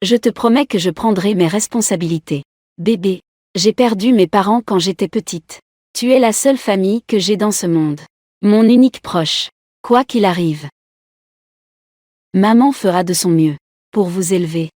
Je te promets que je prendrai mes responsabilités. Bébé, j'ai perdu mes parents quand j'étais petite. Tu es la seule famille que j'ai dans ce monde. Mon unique proche. Quoi qu'il arrive. Maman fera de son mieux pour vous élever.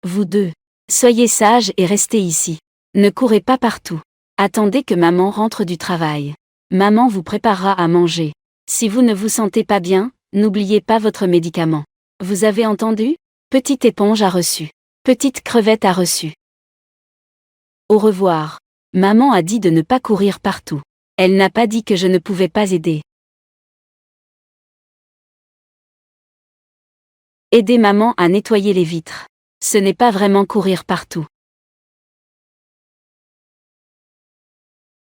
Vous deux. Soyez sages et restez ici. Ne courez pas partout. Attendez que maman rentre du travail. Maman vous préparera à manger. Si vous ne vous sentez pas bien, n'oubliez pas votre médicament. Vous avez entendu? Petite éponge a reçu. Petite crevette a reçu. Au revoir. Maman a dit de ne pas courir partout. Elle n'a pas dit que je ne pouvais pas aider. Aidez maman à nettoyer les vitres. Ce n'est pas vraiment courir partout.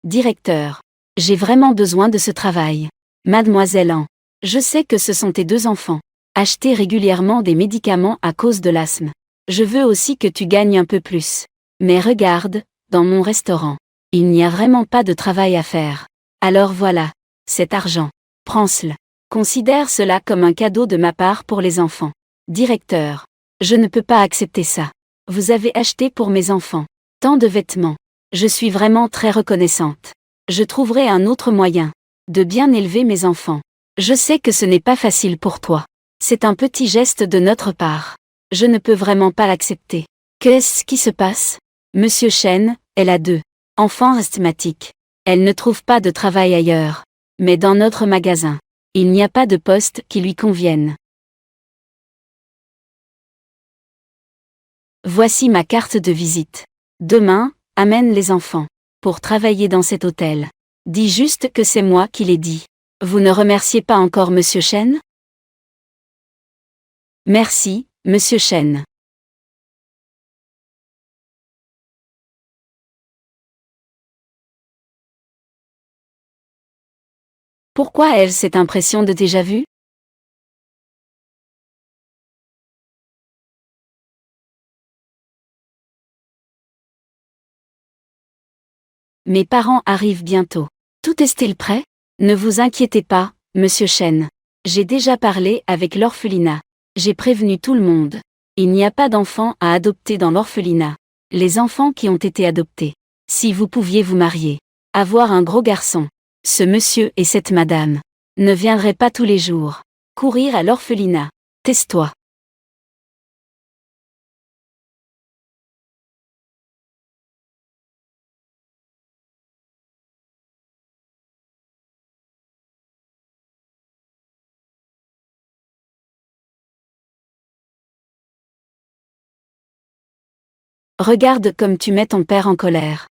Directeur. J'ai vraiment besoin de ce travail. Mademoiselle Anne. Je sais que ce sont tes deux enfants. Achetez régulièrement des médicaments à cause de l'asthme. Je veux aussi que tu gagnes un peu plus. Mais regarde, dans mon restaurant, il n'y a vraiment pas de travail à faire. Alors voilà, cet argent. Prends-le. Considère cela comme un cadeau de ma part pour les enfants. Directeur. Je ne peux pas accepter ça. Vous avez acheté pour mes enfants tant de vêtements. Je suis vraiment très reconnaissante. Je trouverai un autre moyen de bien élever mes enfants. Je sais que ce n'est pas facile pour toi. C'est un petit geste de notre part. Je ne peux vraiment pas l'accepter. Qu'est-ce qui se passe? Monsieur Chen, elle a 2 enfants asthmatiques. Elle ne trouve pas de travail ailleurs. Mais dans notre magasin, il n'y a pas de poste qui lui convienne. Voici ma carte de visite. Demain, amène les enfants pour travailler dans cet hôtel. Dis juste que c'est moi qui l'ai dit. Vous ne remerciez pas encore Monsieur Chen? Merci, Monsieur Chen. Pourquoi ai-je cette impression de déjà vu? Mes parents arrivent bientôt. Tout est-il prêt? Ne vous inquiétez pas, Monsieur Chen. J'ai déjà parlé avec l'orphelinat. J'ai prévenu tout le monde. Il n'y a pas d'enfants à adopter dans l'orphelinat. Les enfants qui ont été adoptés. Si vous pouviez vous marier. Avoir un gros garçon. Ce monsieur et cette madame. Ne viendraient pas tous les jours. Courir à l'orphelinat. Tais-toi. Regarde comme tu mets ton père en colère.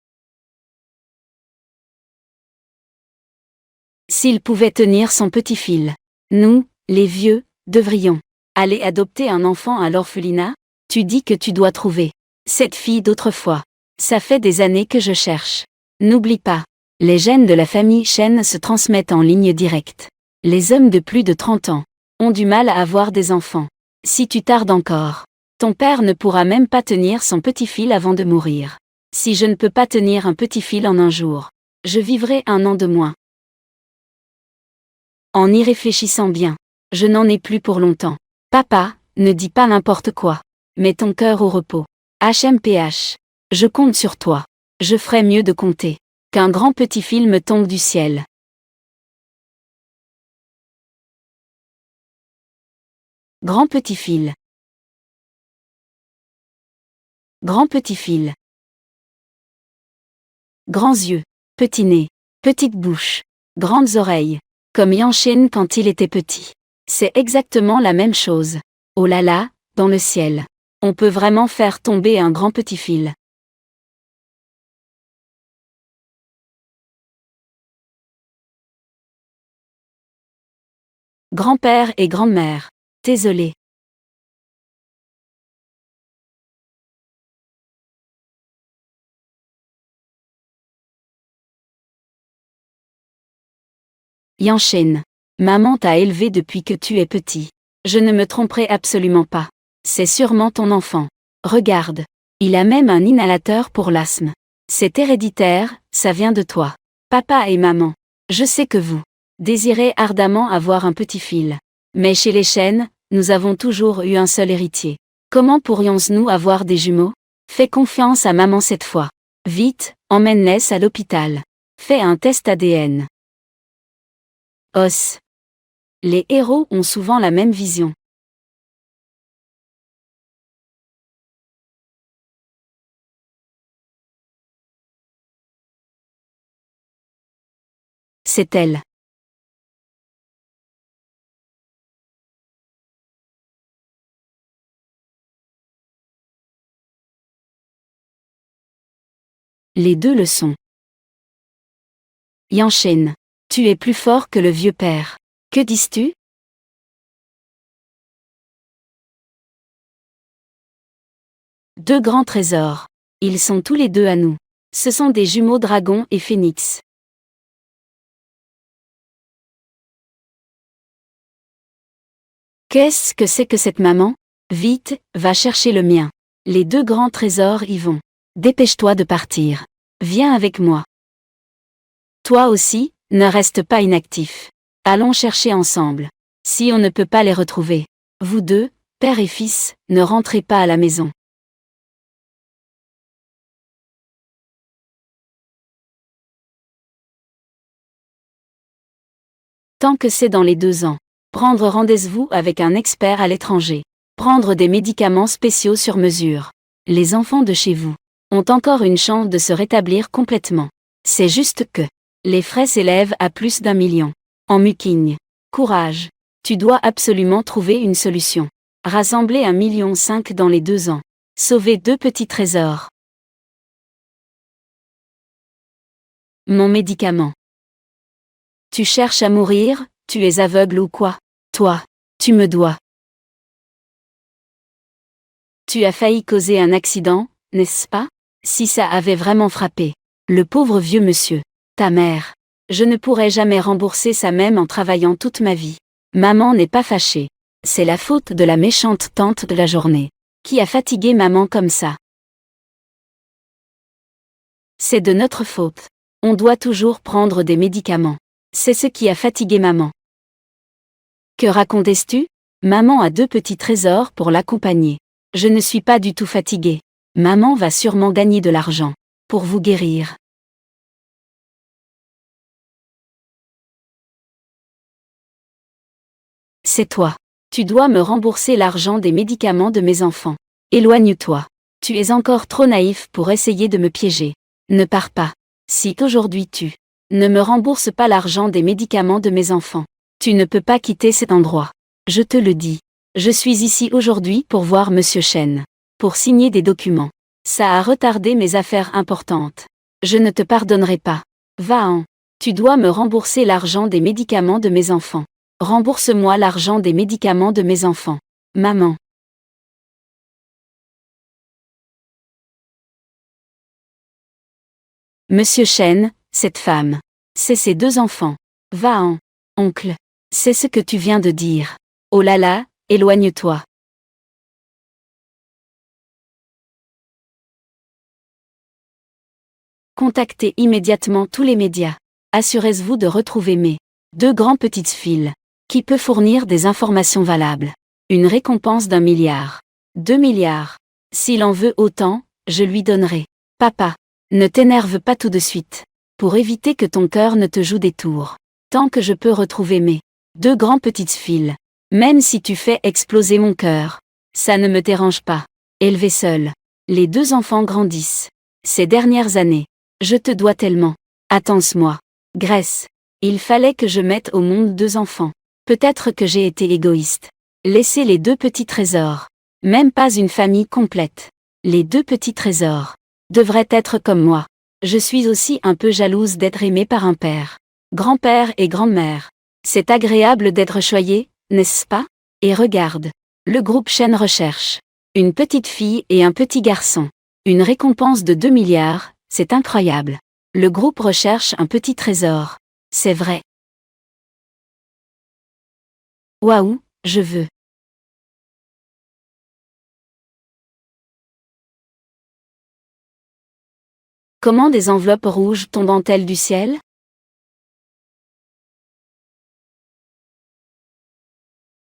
S'il pouvait tenir son petit fil. Nous, les vieux, devrions aller adopter un enfant à l'orphelinat? Tu dis que tu dois trouver cette fille d'autrefois. Ça fait des années que je cherche. N'oublie pas, les gènes de la famille Chen se transmettent en ligne directe. Les hommes de plus de 30 ans ont du mal à avoir des enfants. Si tu tardes encore, ton père ne pourra même pas tenir son petit fil avant de mourir. Si je ne peux pas tenir un petit fil en un jour, je vivrai 1 an de moins. En y réfléchissant bien, je n'en ai plus pour longtemps. Papa, ne dis pas n'importe quoi. Mets ton cœur au repos. HMPH. Je compte sur toi. Je ferai mieux de compter. Qu'un grand petit fil me tombe du ciel. Grand petit fil. Grand petit fil. Grands yeux. Petit nez. Petite bouche. Grandes oreilles. Comme Yanshin quand il était petit. C'est exactement la même chose. Oh là là, dans le ciel. On peut vraiment faire tomber un grand petit fil. Grand-père et grand-mère. Désolé. Yanchen. Maman t'a élevé depuis que tu es petit. Je ne me tromperai absolument pas. C'est sûrement ton enfant. Regarde. Il a même un inhalateur pour l'asthme. C'est héréditaire, ça vient de toi. Papa et maman. Je sais que vous désirez ardemment avoir un petit fil. Mais chez les Chen, nous avons toujours eu un seul héritier. Comment pourrions-nous avoir des jumeaux? Fais confiance à maman cette fois. Vite, emmène-les à l'hôpital. Fais un test ADN. Os. Les héros ont souvent la même vision. C'est elle. Les deux le sont. Yanchen. Tu es plus fort que le vieux père. Que dis-tu? Deux grands trésors. Ils sont tous les deux à nous. Ce sont des jumeaux dragon et phénix. Qu'est-ce que c'est que cette maman? Vite, va chercher le mien. Les deux grands trésors y vont. Dépêche-toi de partir. Viens avec moi. Toi aussi, ne reste pas inactif. Allons chercher ensemble. Si on ne peut pas les retrouver. Vous deux, père et fils, ne rentrez pas à la maison. Tant que c'est dans les 2 ans. Prendre rendez-vous avec un expert à l'étranger. Prendre des médicaments spéciaux sur mesure. Les enfants de chez vous ont encore une chance de se rétablir complètement. C'est juste que les frais s'élèvent à plus d'1 million. En muking. Courage. Tu dois absolument trouver une solution. Rassembler 1,5 million dans les 2 ans. Sauver 2 petits trésors. Mon médicament. Tu cherches à mourir, tu es aveugle ou quoi? Toi, tu me dois. Tu as failli causer un accident, n'est-ce pas? Si ça avait vraiment frappé le pauvre vieux monsieur, ta mère, je ne pourrais jamais rembourser ça même en travaillant toute ma vie. Maman n'est pas fâchée. C'est la faute de la méchante tante de la journée. Qui a fatigué maman comme ça? C'est de notre faute. On doit toujours prendre des médicaments. C'est ce qui a fatigué maman. Que racontes-tu? Maman a 2 petits trésors pour l'accompagner. Je ne suis pas du tout fatiguée. Maman va sûrement gagner de l'argent. Pour vous guérir. C'est toi. Tu dois me rembourser l'argent des médicaments de mes enfants. Éloigne-toi. Tu es encore trop naïf pour essayer de me piéger. Ne pars pas. Si aujourd'hui tu ne me rembourses pas l'argent des médicaments de mes enfants, tu ne peux pas quitter cet endroit. Je te le dis. Je suis ici aujourd'hui pour voir Monsieur Chen. Pour signer des documents. Ça a retardé mes affaires importantes. Je ne te pardonnerai pas. Va-en. Tu dois me rembourser l'argent des médicaments de mes enfants. Rembourse-moi l'argent des médicaments de mes enfants. Maman. Monsieur Chen, cette femme. C'est ses 2 enfants. Va-en. Oncle. C'est ce que tu viens de dire. Oh là là, éloigne-toi. Contactez immédiatement tous les médias. Assurez-vous de retrouver mes 2 grands petites filles. Qui peut fournir des informations valables. Une récompense d'1 milliard. 2 milliards. S'il en veut autant, je lui donnerai. Papa, ne t'énerve pas tout de suite. Pour éviter que ton cœur ne te joue des tours. Tant que je peux retrouver mes 2 grands petites filles. Même si tu fais exploser mon cœur. Ça ne me dérange pas. Élevé seul. Les 2 enfants grandissent. Ces dernières années. Je te dois tellement. Attends-moi. Grèce. Il fallait que je mette au monde 2 enfants. Peut-être que j'ai été égoïste. Laissez les 2 petits trésors. Même pas une famille complète. Les 2 petits trésors. Devraient être comme moi. Je suis aussi un peu jalouse d'être aimée par un père. Grand-père et grand-mère. C'est agréable d'être choyé, n'est-ce pas? Et regarde. Le groupe Chen recherche. Une petite fille et un petit garçon. Une récompense de 2 milliards, c'est incroyable. Le groupe recherche un petit trésor. C'est vrai. Waouh, je veux. Comment des enveloppes rouges tombent-elles du ciel?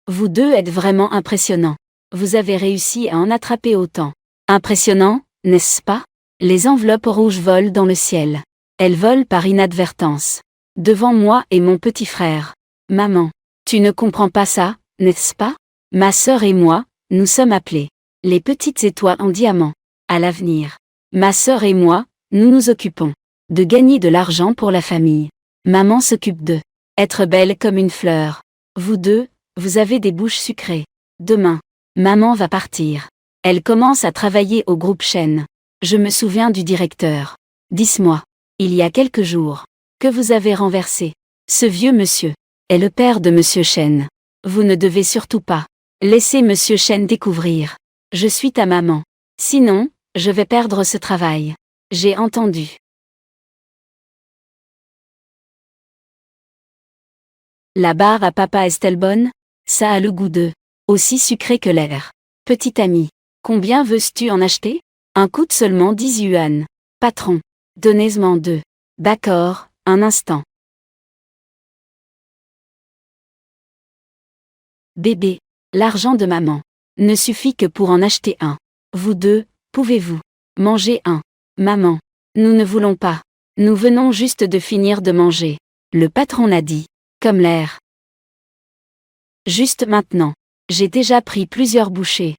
Vous deux êtes vraiment impressionnants. Vous avez réussi à en attraper autant. Impressionnant, n'est-ce pas? Les enveloppes rouges volent dans le ciel. Elles volent par inadvertance. Devant moi et mon petit frère. Maman, tu ne comprends pas ça, n'est-ce pas? Ma sœur et moi, nous sommes appelés les petites étoiles en diamant. À l'avenir. Ma sœur et moi, nous nous occupons de gagner de l'argent pour la famille. Maman s'occupe de être belle comme une fleur. Vous deux, vous avez des bouches sucrées. Demain, maman va partir. Elle commence à travailler au groupe Chen. Je me souviens du directeur. Dis-moi, il y a quelques jours, que vous avez renversé. Ce vieux monsieur est le père de monsieur Chen. Vous ne devez surtout pas laisser monsieur Chen découvrir. Je suis ta maman. Sinon, je vais perdre ce travail. J'ai entendu. La barre à papa est-elle bonne? Ça a le goût de aussi sucré que l'air. Petit ami, combien veux-tu en acheter? Un coûte seulement 10 yuan. Patron, donnez-moi 2. D'accord, un instant. Bébé, l'argent de maman ne suffit que pour en acheter un. Vous deux, pouvez-vous manger un? Maman, nous ne voulons pas. Nous venons juste de finir de manger. Le patron l'a dit. Comme l'air. Juste maintenant. J'ai déjà pris plusieurs bouchées.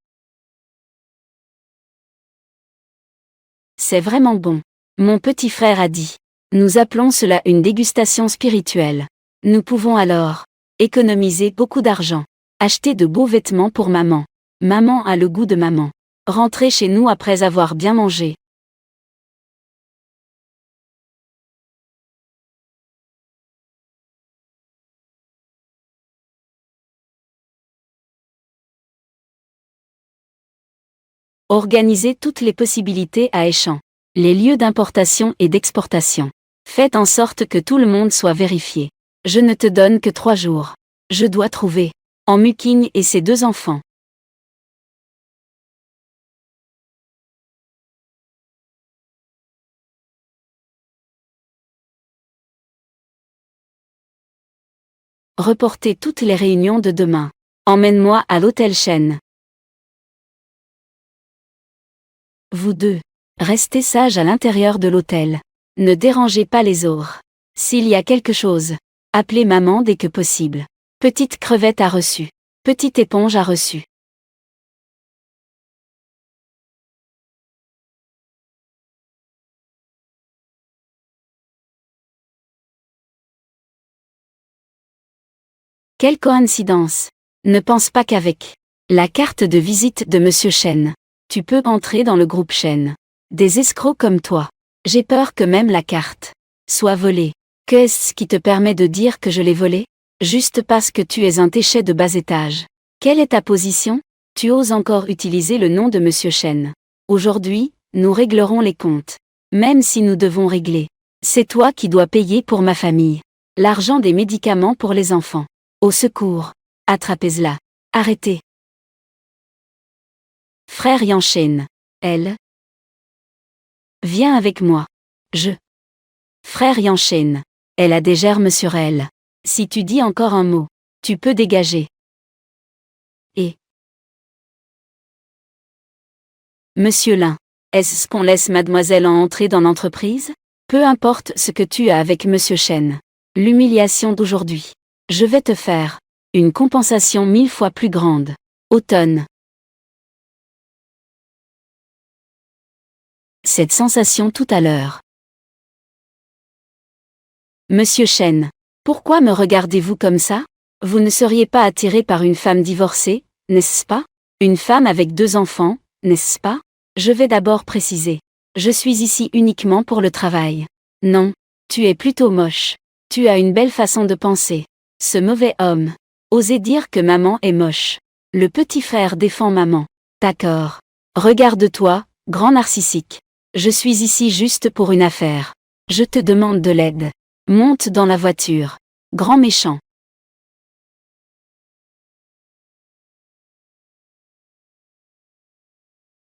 C'est vraiment bon. Mon petit frère a dit. Nous appelons cela une dégustation spirituelle. Nous pouvons alors économiser beaucoup d'argent. Acheter de beaux vêtements pour maman. Maman a le goût de maman. Rentrer chez nous après avoir bien mangé. Organisez toutes les possibilités à Échamps. Les lieux d'importation et d'exportation. Faites en sorte que tout le monde soit vérifié. Je ne te donne que 3 jours. Je dois trouver en Muking et ses 2 enfants. Reportez toutes les réunions de demain. Emmène-moi à l'hôtel Chen. Vous deux, restez sages à l'intérieur de l'hôtel. Ne dérangez pas les autres. S'il y a quelque chose, appelez maman dès que possible. Petite crevette a reçu. Petite éponge a reçu. Quelle coïncidence! Ne pense pas qu'avec la carte de visite de Monsieur Chen, tu peux entrer dans le groupe Chen. Des escrocs comme toi. J'ai peur que même la carte soit volée. Qu'est-ce qui te permet de dire que je l'ai volée? Juste parce que tu es un téchet de bas étage. Quelle est ta position? Tu oses encore utiliser le nom de Monsieur Chen. Aujourd'hui, nous réglerons les comptes. Même si nous devons régler. C'est toi qui dois payer pour ma famille. L'argent des médicaments pour les enfants. Au secours. Attrapez-la. Arrêtez. Frère Yanchen. Elle. Viens avec moi. Je. Frère Yanchen. Elle a des germes sur elle. Si tu dis encore un mot, tu peux dégager. Et. Monsieur Lin. Est-ce qu'on laisse mademoiselle en entrer dans l'entreprise? Peu importe ce que tu as avec Monsieur Chen. L'humiliation d'aujourd'hui. Je vais te faire une compensation 1000 fois plus grande. Automne. Cette sensation tout à l'heure. Monsieur Chen, pourquoi me regardez-vous comme ça? Vous ne seriez pas attiré par une femme divorcée, n'est-ce pas? Une femme avec 2 enfants, n'est-ce pas? Je vais d'abord préciser. Je suis ici uniquement pour le travail. Non, tu es plutôt moche. Tu as une belle façon de penser. Ce mauvais homme. Osez dire que maman est moche. Le petit frère défend maman. D'accord. Regarde-toi, grand narcissique. Je suis ici juste pour une affaire. Je te demande de l'aide. Monte dans la voiture. Grand méchant.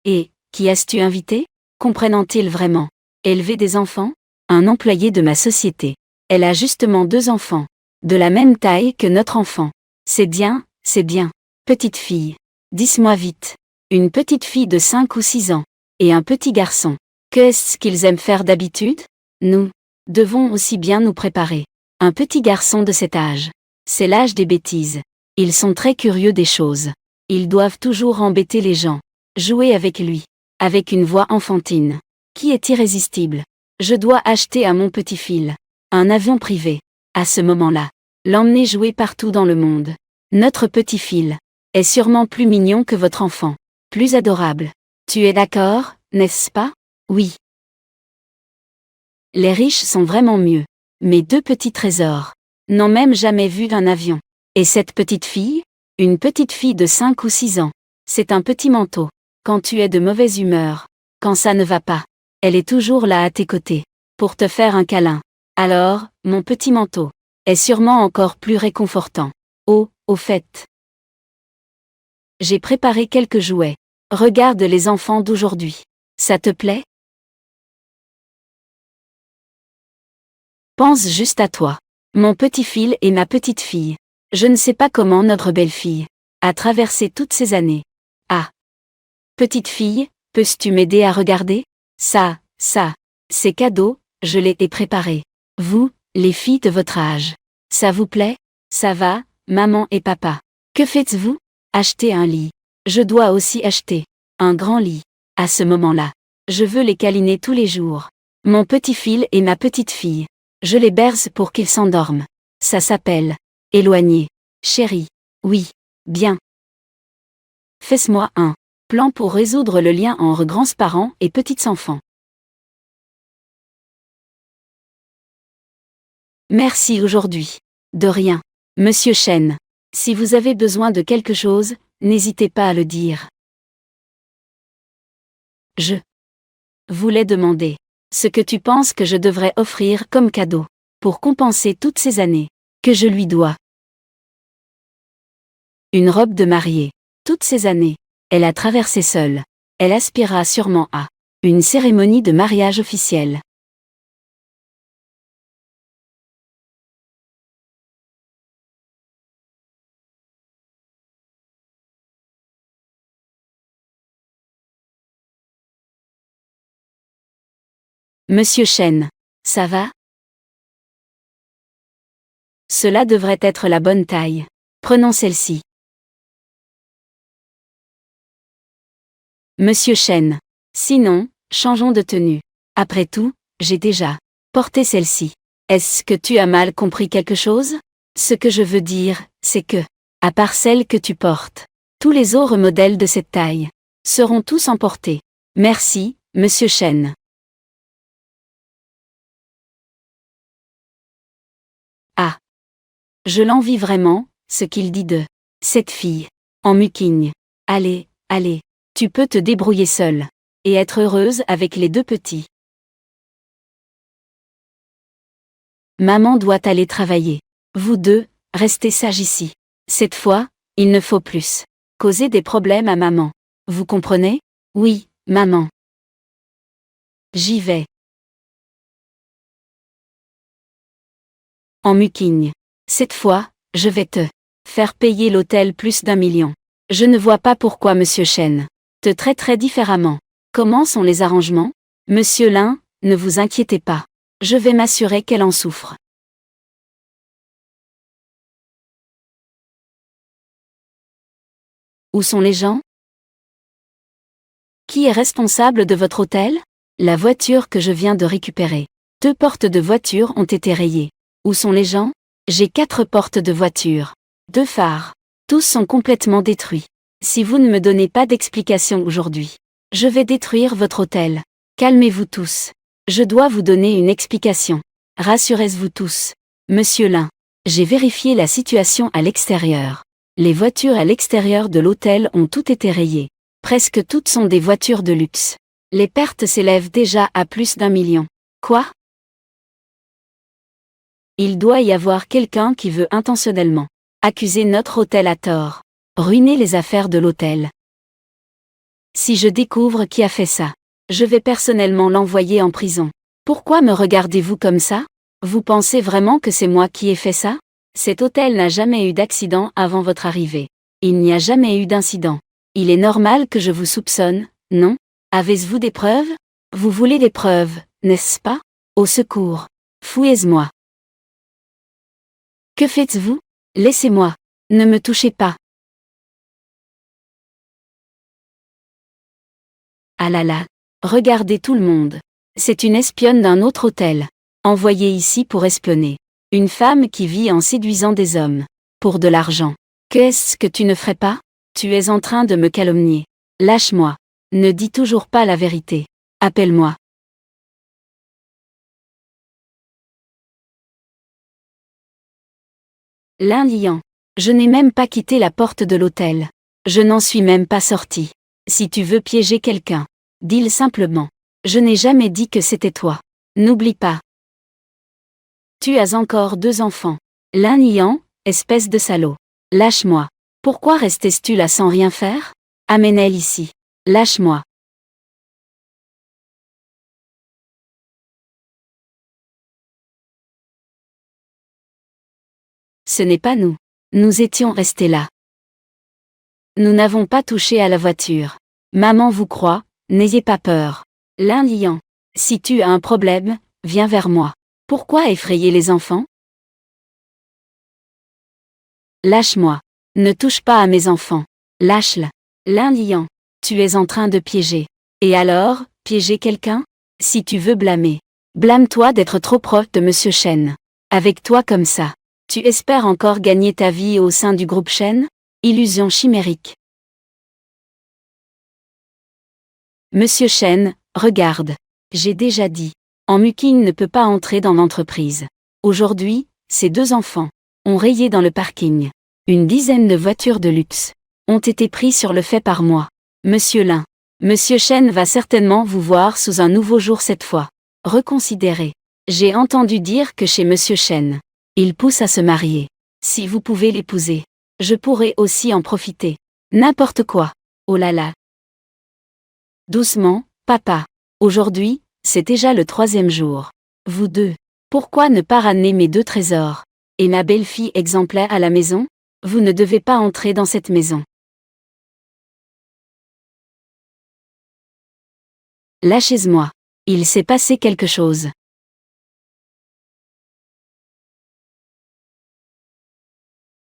Et, qui as-tu invité? Comprennent-ils vraiment? Élever des enfants? Un employé de ma société. Elle a justement 2 enfants. De la même taille que notre enfant. C'est bien, c'est bien. Petite fille. Dis-moi vite. Une petite fille de 5 ou 6 ans. Et un petit garçon. Qu'est-ce qu'ils aiment faire d'habitude? Nous devons aussi bien nous préparer. Un petit garçon de cet âge. C'est l'âge des bêtises. Ils sont très curieux des choses. Ils doivent toujours embêter les gens. Jouer avec lui. Avec une voix enfantine. Qui est irrésistible. Je dois acheter à mon petit fil un avion privé. À ce moment-là, l'emmener jouer partout dans le monde. Notre petit fil est sûrement plus mignon que votre enfant. Plus adorable. Tu es d'accord, n'est-ce pas? Oui. Les riches sont vraiment mieux. Mes 2 petits trésors n'ont même jamais vu un avion. Et cette petite fille? Une petite fille de 5 ou 6 ans. C'est un petit manteau. Quand tu es de mauvaise humeur, quand ça ne va pas, elle est toujours là à tes côtés, pour te faire un câlin. Alors, mon petit manteau est sûrement encore plus réconfortant. Oh, au fait. J'ai préparé quelques jouets. Regarde les enfants d'aujourd'hui. Ça te plaît? Pense juste à toi. Mon petit fil et ma petite fille. Je ne sais pas comment notre belle-fille a traversé toutes ces années. Ah. Petite fille, peux-tu m'aider à regarder? Ça, c'est cadeau, je l'ai préparé. Vous, les filles de votre âge. Ça vous plaît? Ça va, maman et papa. Que faites-vous? Acheter un lit. Je dois aussi acheter un grand lit. À ce moment-là, je veux les câliner tous les jours. Mon petit fil et ma petite fille. Je les berce pour qu'ils s'endorment. Ça s'appelle éloigner. Chérie. Oui. Bien. Fais-moi un plan pour résoudre le lien entre grands-parents et petits-enfants. Merci aujourd'hui. De rien. Monsieur Chen. Si vous avez besoin de quelque chose, n'hésitez pas à le dire. Je voulais demander ce que tu penses que je devrais offrir comme cadeau pour compenser toutes ces années que je lui dois. Une robe de mariée. Toutes ces années, elle a traversé seule. Elle aspirera sûrement à une cérémonie de mariage officielle. Monsieur Chen. Ça va? Cela devrait être la bonne taille. Prenons celle-ci. Monsieur Chen. Sinon, changeons de tenue. Après tout, j'ai déjà porté celle-ci. Est-ce que tu as mal compris quelque chose? Ce que je veux dire, c'est que, à part celle que tu portes, tous les autres modèles de cette taille seront tous emportés. Merci, Monsieur Chen. Ah. Je l'envie vraiment, ce qu'il dit de cette fille. En muquigne. Allez, tu peux te débrouiller seule. Et être heureuse avec les 2 petits. Maman doit aller travailler. Vous 2, restez sages ici. Cette fois, il ne faut plus causer des problèmes à maman. Vous comprenez? Oui, maman. J'y vais. En muquigne. Cette fois, je vais te faire payer l'hôtel plus d'1 million. Je ne vois pas pourquoi Monsieur Chen te traiterait différemment. Comment sont les arrangements? Monsieur Lin, ne vous inquiétez pas. Je vais m'assurer qu'elle en souffre. Où sont les gens? Qui est responsable de votre hôtel? La voiture que je viens de récupérer. 2 portes de voiture ont été rayées. Où sont les gens? J'ai 4 portes de voiture. 2 phares. Tous sont complètement détruits. Si vous ne me donnez pas d'explication aujourd'hui, je vais détruire votre hôtel. Calmez-vous tous. Je dois vous donner une explication. Rassurez-vous tous. Monsieur Lin. J'ai vérifié la situation à l'extérieur. Les voitures à l'extérieur de l'hôtel ont toutes été rayées. Presque toutes sont des voitures de luxe. Les pertes s'élèvent déjà à plus d'1 million. Quoi? Il doit y avoir quelqu'un qui veut intentionnellement accuser notre hôtel à tort. Ruiner les affaires de l'hôtel. Si je découvre qui a fait ça, je vais personnellement l'envoyer en prison. Pourquoi me regardez-vous comme ça? Vous pensez vraiment que c'est moi qui ai fait ça? Cet hôtel n'a jamais eu d'accident avant votre arrivée. Il n'y a jamais eu d'incident. Il est normal que je vous soupçonne, non? Avez-vous des preuves? Vous voulez des preuves, n'est-ce pas? Au secours. Fouillez-moi. Que faites-vous? Laissez-moi. Ne me touchez pas. Ah là là. Regardez tout le monde. C'est une espionne d'un autre hôtel. Envoyée ici pour espionner. Une femme qui vit en séduisant des hommes. Pour de l'argent. Qu'est-ce que tu ne ferais pas? Tu es en train de me calomnier. Lâche-moi. Ne dis toujours pas la vérité. Appelle-moi. Lin Lian. Je n'ai même pas quitté la porte de l'hôtel. Je n'en suis même pas sorti. Si tu veux piéger quelqu'un, dis-le simplement. Je n'ai jamais dit que c'était toi. N'oublie pas. Tu as encore 2 enfants. Lin Lian, espèce de salaud. Lâche-moi. Pourquoi restais-tu là sans rien faire? Amène-elle ici. Lâche-moi. Ce n'est pas nous. Nous étions restés là. Nous n'avons pas touché à la voiture. Maman vous croit, n'ayez pas peur. Lin Lian. Si tu as un problème, viens vers moi. Pourquoi effrayer les enfants? Lâche-moi. Ne touche pas à mes enfants. Lâche-le. Lin Lian. Tu es en train de piéger. Et alors, piéger quelqu'un? Si tu veux blâmer. Blâme-toi d'être trop proche de Monsieur Chen. Avec toi comme ça. Tu espères encore gagner ta vie au sein du groupe Chen? Illusion chimérique. Monsieur Chen, regarde. J'ai déjà dit. En Muking ne peut pas entrer dans l'entreprise. Aujourd'hui, ces 2 enfants ont rayé dans le parking. Une dizaine de voitures de luxe ont été prises sur le fait par moi. Monsieur Lin. Monsieur Chen va certainement vous voir sous un nouveau jour cette fois. Reconsidérez. J'ai entendu dire que chez Monsieur Chen, il pousse à se marier. Si vous pouvez l'épouser, je pourrai aussi en profiter. N'importe quoi. Oh là là. Doucement, papa. Aujourd'hui, c'est déjà le 3e jour. Vous deux. Pourquoi ne pas ramener mes 2 trésors? Et ma belle-fille exemplaire à la maison? Vous ne devez pas entrer dans cette maison. Lâchez-moi. Il s'est passé quelque chose.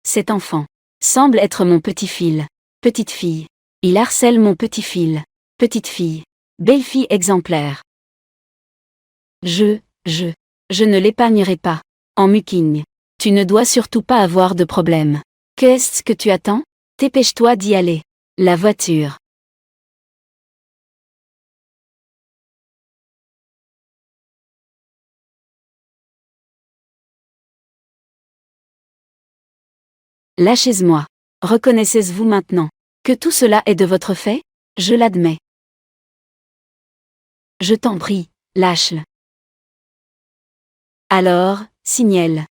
Cet enfant semble être mon petit-fil. Petite fille. Il harcèle mon petit-fil. Petite fille. Belle-fille exemplaire. Je ne l'épargnerai pas. En Muking. Tu ne dois surtout pas avoir de problème. Qu'est-ce que tu attends? Dépêche-toi d'y aller. La voiture. Lâchez-moi. Reconnaissez-vous maintenant que tout cela est de votre fait? Je l'admets. Je t'en prie, lâche-le. Alors, signale.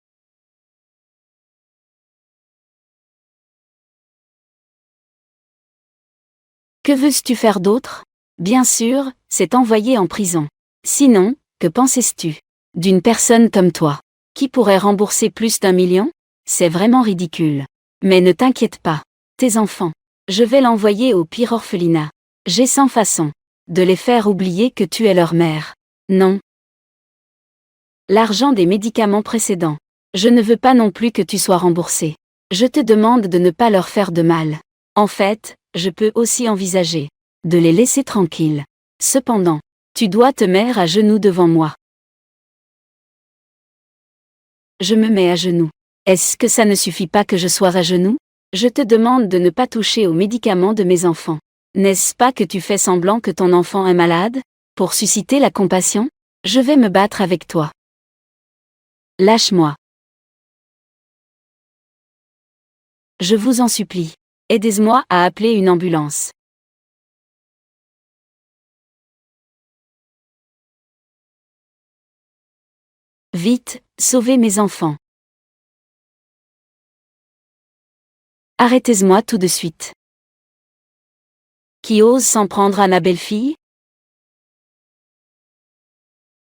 Que veux-tu faire d'autre? Bien sûr, c'est t'envoyer en prison. Sinon, que pensais-tu d'une personne comme toi, qui pourrait rembourser plus d'1 million? C'est vraiment ridicule. Mais ne t'inquiète pas. Tes enfants, je vais l'envoyer au pire orphelinat. J'ai 100 façons de les faire oublier que tu es leur mère. Non. L'argent des médicaments précédents. Je ne veux pas non plus que tu sois remboursé. Je te demande de ne pas leur faire de mal. En fait, je peux aussi envisager de les laisser tranquilles. Cependant, tu dois te mettre à genoux devant moi. Je me mets à genoux. Est-ce que ça ne suffit pas que je sois à genoux? Je te demande de ne pas toucher aux médicaments de mes enfants. N'est-ce pas que tu fais semblant que ton enfant est malade? Pour susciter la compassion? Je vais me battre avec toi. Lâche-moi. Je vous en supplie. Aidez-moi à appeler une ambulance. Vite, sauvez mes enfants. Arrêtez-moi tout de suite. Qui ose s'en prendre à ma belle-fille?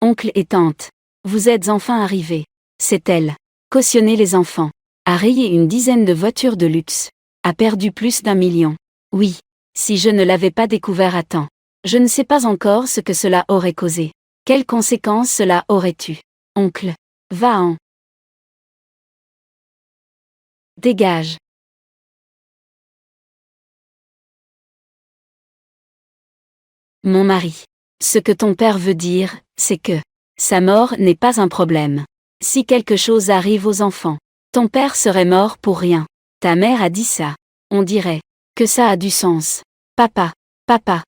Oncle et tante. Vous êtes enfin arrivés. C'est elle. Cautionné les enfants. A rayé une dizaine de voitures de luxe. A perdu plus d'1 million. Oui. Si je ne l'avais pas découvert à temps. Je ne sais pas encore ce que cela aurait causé. Quelles conséquences cela aurait eu. Oncle. Va-en. Dégage. Mon mari. Ce que ton père veut dire, c'est que sa mort n'est pas un problème. Si quelque chose arrive aux enfants, ton père serait mort pour rien. Ta mère a dit ça. On dirait que ça a du sens. Papa, papa.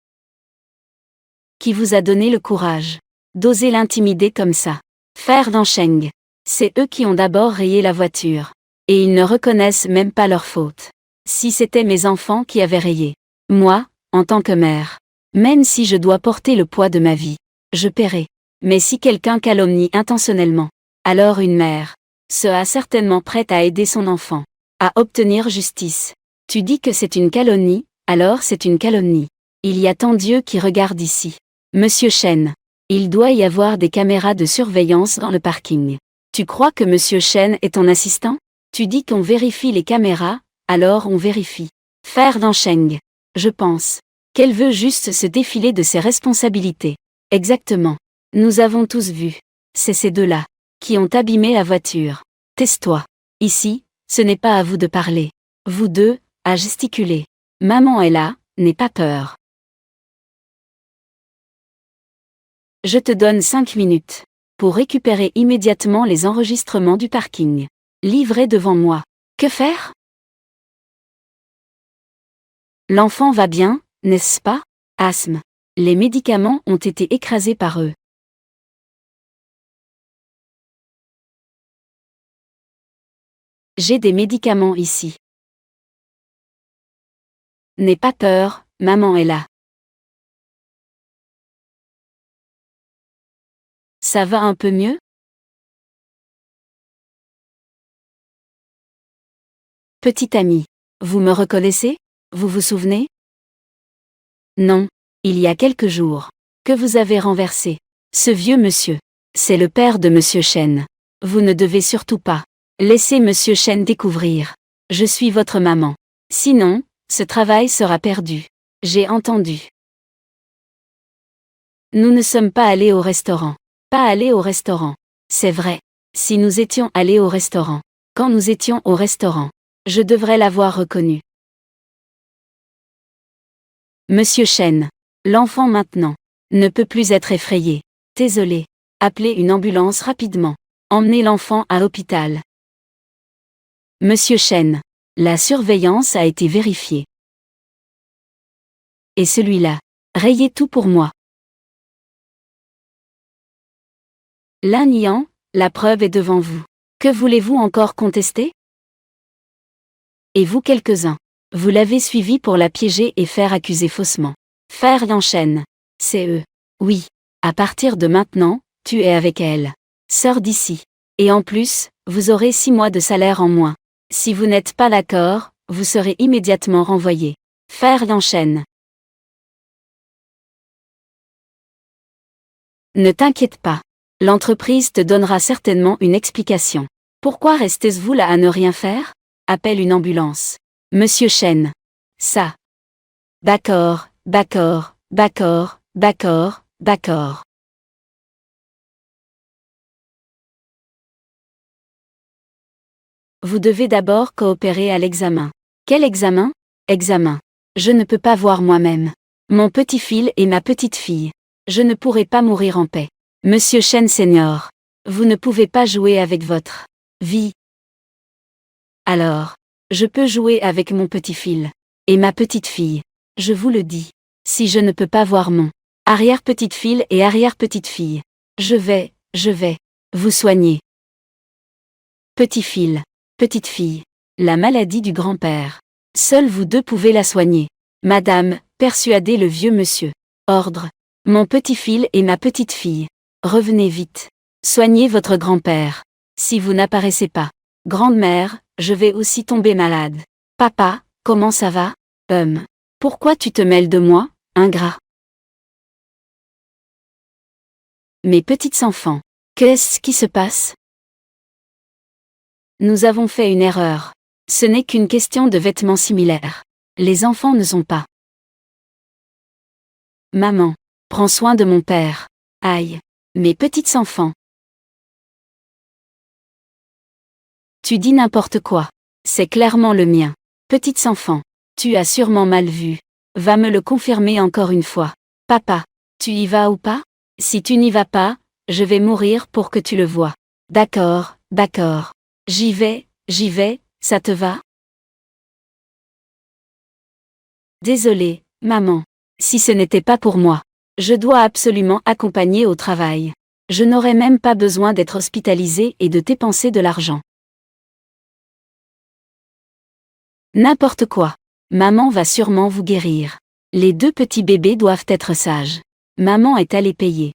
Qui vous a donné le courage d'oser l'intimider comme ça? Frère d'Ansheng. C'est eux qui ont d'abord rayé la voiture. Et ils ne reconnaissent même pas leur faute. Si c'était mes enfants qui avaient rayé. Moi, en tant que mère. Même si je dois porter le poids de ma vie. Je paierai. Mais si quelqu'un calomnie intentionnellement. Alors une mère sera certainement prête à aider son enfant. À obtenir justice. Tu dis que c'est une calomnie, alors c'est une calomnie. Il y a tant Dieu qui regarde ici. Monsieur Chen. Il doit y avoir des caméras de surveillance dans le parking. Tu crois que Monsieur Chen est ton assistant? Tu dis qu'on vérifie les caméras, alors on vérifie. Frère d'Ansheng. Je pense qu'elle veut juste se défiler de ses responsabilités. Exactement. Nous avons tous vu. C'est ces deux-là qui ont abîmé la voiture. Tais-toi. Ici, ce n'est pas à vous de parler. Vous deux, à gesticuler. Maman est là, n'aie pas peur. Je te donne 5 minutes pour récupérer immédiatement les enregistrements du parking. Livrés devant moi. Que faire? L'enfant va bien, n'est-ce pas? Asthme. Les médicaments ont été écrasés par eux. J'ai des médicaments ici. N'aie pas peur, maman est là. Ça va un peu mieux? Petit ami. Vous me reconnaissez? Vous vous souvenez? Non. Il y a quelques jours. Que vous avez renversé. Ce vieux monsieur. C'est le père de Monsieur Chen. Vous ne devez surtout pas laisser Monsieur Chen découvrir. Je suis votre maman. Sinon, ce travail sera perdu. J'ai entendu. Nous ne sommes pas allés au restaurant. Pas allés au restaurant. C'est vrai. Si nous étions allés au restaurant. Quand nous étions au restaurant. Je devrais l'avoir reconnu. Monsieur Chen. L'enfant maintenant ne peut plus être effrayé. Désolé. Appelez une ambulance rapidement. Emmenez l'enfant à l'hôpital. Monsieur Chen. La surveillance a été vérifiée. Et celui-là. Rayez tout pour moi. Là niant, la preuve est devant vous. Que voulez-vous encore contester? Et vous quelques-uns. Vous l'avez suivi pour la piéger et faire accuser faussement. Frère d'Ansheng. C'est eux. Oui. À partir de maintenant, tu es avec elle. Sors d'ici. Et en plus, vous aurez 6 mois de salaire en moins. Si vous n'êtes pas d'accord, vous serez immédiatement renvoyé. Frère d'Ansheng. Ne t'inquiète pas. L'entreprise te donnera certainement une explication. Pourquoi restez-vous là à ne rien faire? Appelle une ambulance. Monsieur Chen. Ça. D'accord, d'accord, d'accord, d'accord, d'accord. Vous devez d'abord coopérer à l'examen. Quel examen? Examen. Je ne peux pas voir moi-même. Mon petit-fils et ma petite-fille. Je ne pourrai pas mourir en paix. Monsieur Chen Senior. Vous ne pouvez pas jouer avec votre vie. Alors, je peux jouer avec mon petit-fils. Et ma petite-fille. Je vous le dis. Si je ne peux pas voir mon arrière-petite-fille et arrière-petite-fille. Je vais vous soigner. Petit-fils. Petite-fille. La maladie du grand-père. Seuls vous deux pouvez la soigner. Madame, persuadez le vieux monsieur. Ordre. Mon petit-fils et ma petite-fille. Revenez vite. Soignez votre grand-père. Si vous n'apparaissez pas. Grande-mère, je vais aussi tomber malade. Papa, comment ça va? Pourquoi tu te mêles de moi, ingrat? Mes petits enfants. Qu'est-ce qui se passe? Nous avons fait une erreur. Ce n'est qu'une question de vêtements similaires. Les enfants ne sont pas. Maman. Prends soin de mon père. Aïe. Mes petits enfants. Tu dis n'importe quoi. C'est clairement le mien. Petits enfants. Tu as sûrement mal vu. Va me le confirmer encore une fois. Papa. Tu y vas ou pas? Si tu n'y vas pas, je vais mourir pour que tu le vois. D'accord, d'accord. J'y vais, ça te va? Désolée, maman. Si ce n'était pas pour moi. Je dois absolument accompagner au travail. Je n'aurais même pas besoin d'être hospitalisée et de dépenser de l'argent. N'importe quoi. Maman va sûrement vous guérir. Les 2 petits bébés doivent être sages. Maman est allée payer.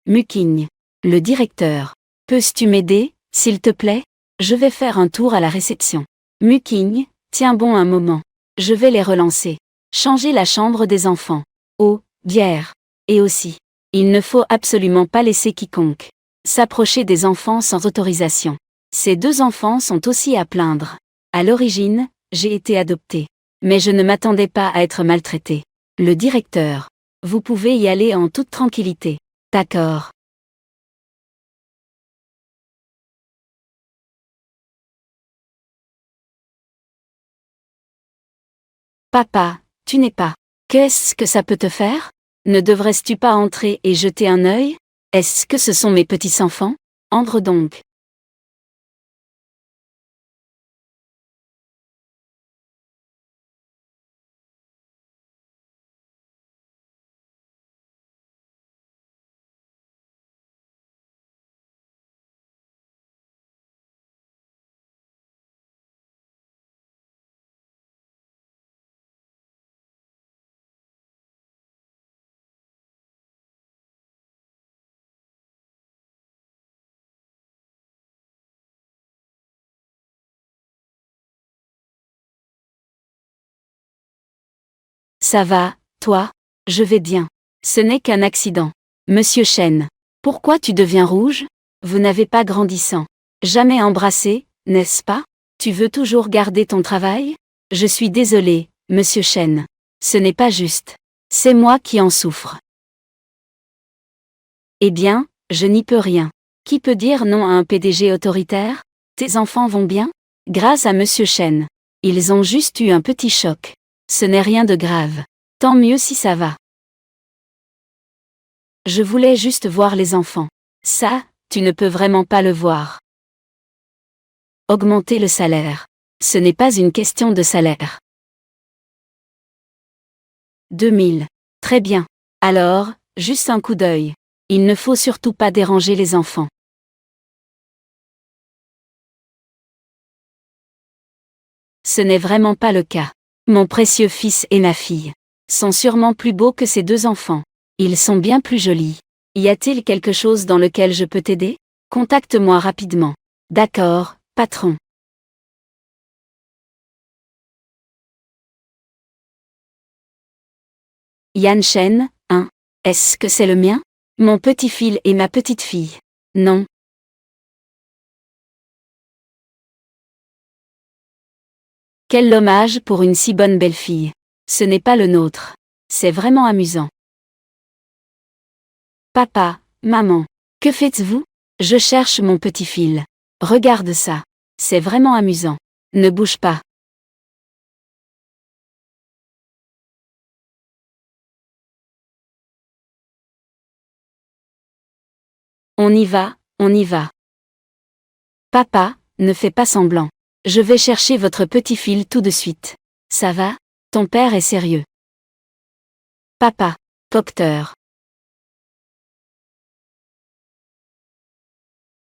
Muking. Le directeur. Peux-tu m'aider, s'il te plaît? Je vais faire un tour à la réception. Muking, tiens bon un moment. Je vais les relancer. Changer la chambre des enfants. Eau, bière. Et aussi. Il ne faut absolument pas laisser quiconque s'approcher des enfants sans autorisation. Ces 2 enfants sont aussi à plaindre. À l'origine, j'ai été adoptée. Mais je ne m'attendais pas à être maltraitée. Le directeur. Vous pouvez y aller en toute tranquillité. D'accord. Papa, tu n'es pas. Qu'est-ce que ça peut te faire? Ne devrais-tu pas entrer et jeter un œil? Est-ce que ce sont mes petits enfants? Entre donc. Ça va, toi? Je vais bien. Ce n'est qu'un accident. Monsieur Chen. Pourquoi tu deviens rouge? Vous n'avez pas grandissant. Jamais embrassé, n'est-ce pas? Tu veux toujours garder ton travail? Je suis désolé, monsieur Chen. Ce n'est pas juste. C'est moi qui en souffre. Eh bien, je n'y peux rien. Qui peut dire non à un PDG autoritaire? Tes enfants vont bien? Grâce à monsieur Chen. Ils ont juste eu un petit choc. Ce n'est rien de grave. Tant mieux si ça va. Je voulais juste voir les enfants. Ça, tu ne peux vraiment pas le voir. Augmenter le salaire. Ce n'est pas une question de salaire. 2000. Très bien. Alors, juste un coup d'œil. Il ne faut surtout pas déranger les enfants. Ce n'est vraiment pas le cas. Mon précieux fils et ma fille sont sûrement plus beaux que ces 2 enfants. Ils sont bien plus jolis. Y a-t-il quelque chose dans lequel je peux t'aider? Contacte-moi rapidement. D'accord, patron. Yan Shen, hein? Est-ce que c'est le mien? Mon petit fils et ma petite fille. Non. Quel dommage pour une si bonne belle-fille. Ce n'est pas le nôtre. C'est vraiment amusant. Papa, maman. Que faites-vous? Je cherche mon petit fil. Regarde ça. C'est vraiment amusant. Ne bouge pas. On y va, on y va. Papa, ne fais pas semblant. Je vais chercher votre petit fil tout de suite. Ça va? Ton père est sérieux. Papa. Docteur.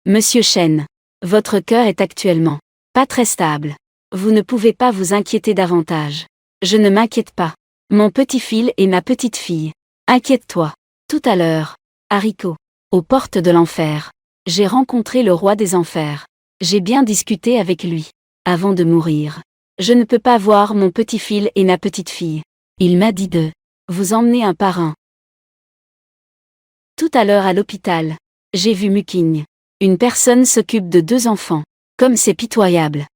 Monsieur Chen. Votre cœur est actuellement pas très stable. Vous ne pouvez pas vous inquiéter davantage. Je ne m'inquiète pas. Mon petit fil et ma petite fille. Inquiète-toi. Tout à l'heure. Haricot. Aux portes de l'enfer. J'ai rencontré le roi des enfers. J'ai bien discuté avec lui. Avant de mourir. Je ne peux pas voir mon petit-fils et ma petite-fille. Il m'a dit de vous emmener un par un. Tout à l'heure à l'hôpital, j'ai vu Muking. Une personne s'occupe de 2 enfants. Comme c'est pitoyable.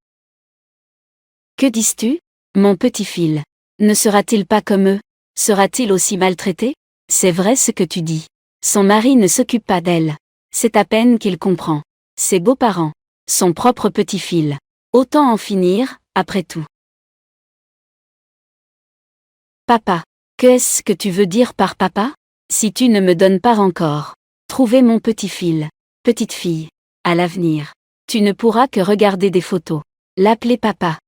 Que dis-tu, mon petit-fils? Ne sera-t-il pas comme eux? Sera-t-il aussi maltraité? C'est vrai ce que tu dis. Son mari ne s'occupe pas d'elle. C'est à peine qu'il comprend. Ses beaux-parents. Son propre petit-fils. Autant en finir, après tout. Papa. Qu'est-ce que tu veux dire par papa? Si tu ne me donnes pas encore. Trouver mon petit-fils. Petite-fille. À l'avenir. Tu ne pourras que regarder des photos. L'appeler papa.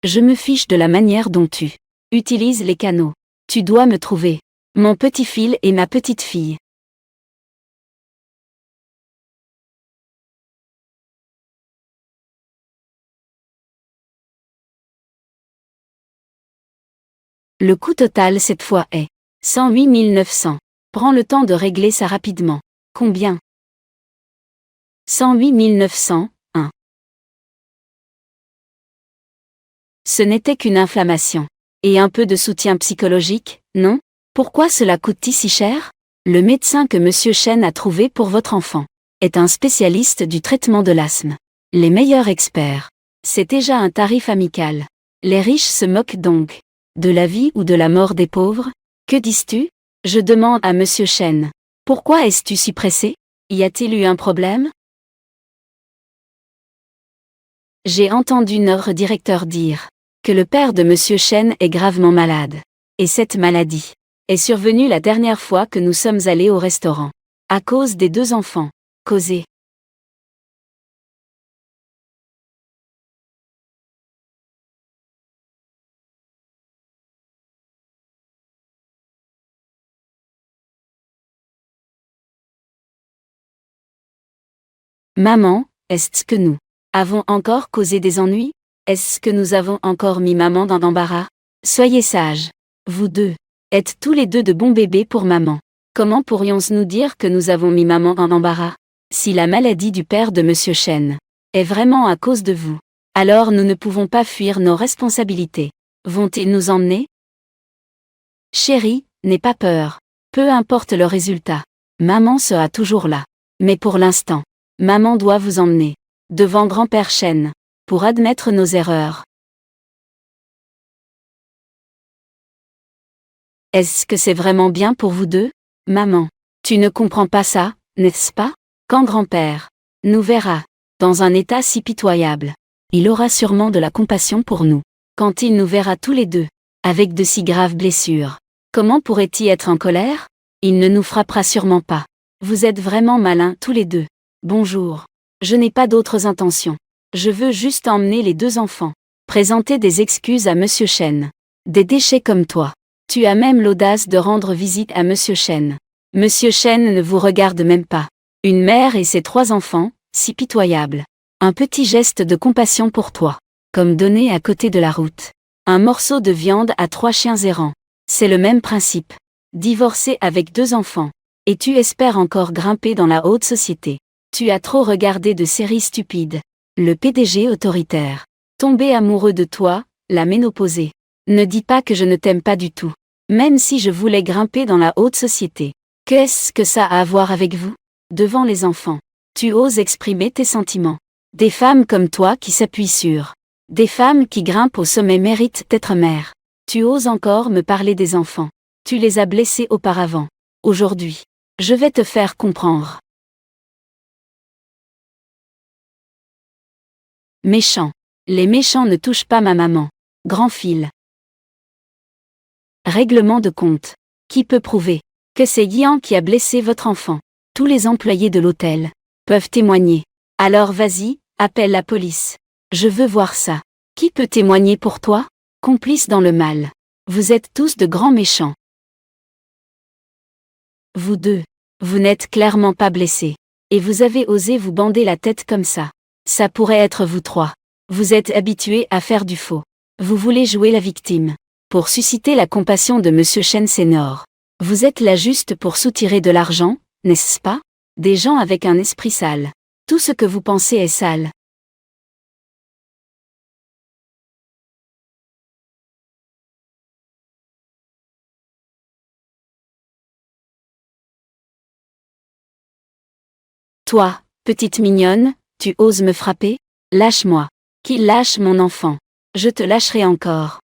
Je me fiche de la manière dont tu utilises les canaux. Tu dois me trouver. Mon petit-fils et ma petite-fille. Le coût total cette fois est 108 900. Prends le temps de régler ça rapidement. Combien? 108 900, 1. Ce n'était qu'une inflammation. Et un peu de soutien psychologique, non? Pourquoi cela coûte si cher? Le médecin que Monsieur Chen a trouvé pour votre enfant est un spécialiste du traitement de l'asthme. Les meilleurs experts. C'est déjà un tarif amical. Les riches se moquent donc de la vie ou de la mort des pauvres? Que dis-tu? Je demande à Monsieur Chen. Pourquoi es-tu si pressé? Y a-t-il eu un problème? J'ai entendu notre directeur dire que le père de Monsieur Chen est gravement malade. Et cette maladie est survenue la dernière fois que nous sommes allés au restaurant. À cause des 2 enfants. Causés. Maman, est-ce que nous avons encore causé des ennuis? Est-ce que nous avons encore mis maman dans l'embarras? Soyez sages. Vous deux êtes tous les 2 de bons bébés pour maman. Comment pourrions-nous dire que nous avons mis maman dans l'embarras? Si la maladie du père de Monsieur Chen est vraiment à cause de vous, alors nous ne pouvons pas fuir nos responsabilités. Vont-ils nous emmener? Chérie, n'aie pas peur. Peu importe le résultat. Maman sera toujours là. Mais pour l'instant, maman doit vous emmener devant grand-père Chen pour admettre nos erreurs. Est-ce que c'est vraiment bien pour vous deux? Maman, tu ne comprends pas ça, n'est-ce pas? Quand grand-père nous verra dans un état si pitoyable, il aura sûrement de la compassion pour nous. Quand il nous verra tous les 2 avec de si graves blessures, comment pourrait-il être en colère? Il ne nous frappera sûrement pas. Vous êtes vraiment malins tous les 2. Bonjour. Je n'ai pas d'autres intentions. Je veux juste emmener les 2 enfants. Présenter des excuses à Monsieur Chen. Des déchets comme toi. Tu as même l'audace de rendre visite à Monsieur Chen. Monsieur Chen ne vous regarde même pas. Une mère et ses 3 enfants, si pitoyables. Un petit geste de compassion pour toi. Comme donner à côté de la route un morceau de viande à 3 chiens errants. C'est le même principe. Divorcé avec 2 enfants. Et tu espères encore grimper dans la haute société. Tu as trop regardé de séries stupides. Le PDG autoritaire. Tombé amoureux de toi, la ménopausée. Ne dis pas que je ne t'aime pas du tout. Même si je voulais grimper dans la haute société. Qu'est-ce que ça a à voir avec vous? Devant les enfants. Tu oses exprimer tes sentiments. Des femmes comme toi qui s'appuient sur. Des femmes qui grimpent au sommet méritent d'être mères. Tu oses encore me parler des enfants. Tu les as blessés auparavant. Aujourd'hui, je vais te faire comprendre. Méchant. Les méchants ne touchent pas ma maman. Grand fil. Règlement de compte. Qui peut prouver que c'est Yan qui a blessé votre enfant? Tous les employés de l'hôtel peuvent témoigner. Alors vas-y, appelle la police. Je veux voir ça. Qui peut témoigner pour toi? Complice dans le mal. Vous êtes tous de grands méchants. Vous deux. Vous n'êtes clairement pas blessés. Et vous avez osé vous bander la tête comme ça. Ça pourrait être vous 3. Vous êtes habitués à faire du faux. Vous voulez jouer la victime. Pour susciter la compassion de Monsieur Chen Senior. Vous êtes là juste pour soutirer de l'argent, n'est-ce pas? Des gens avec un esprit sale. Tout ce que vous pensez est sale. Toi, petite mignonne, tu oses me frapper? Lâche-moi. Qui lâche mon enfant? Je te lâcherai encore.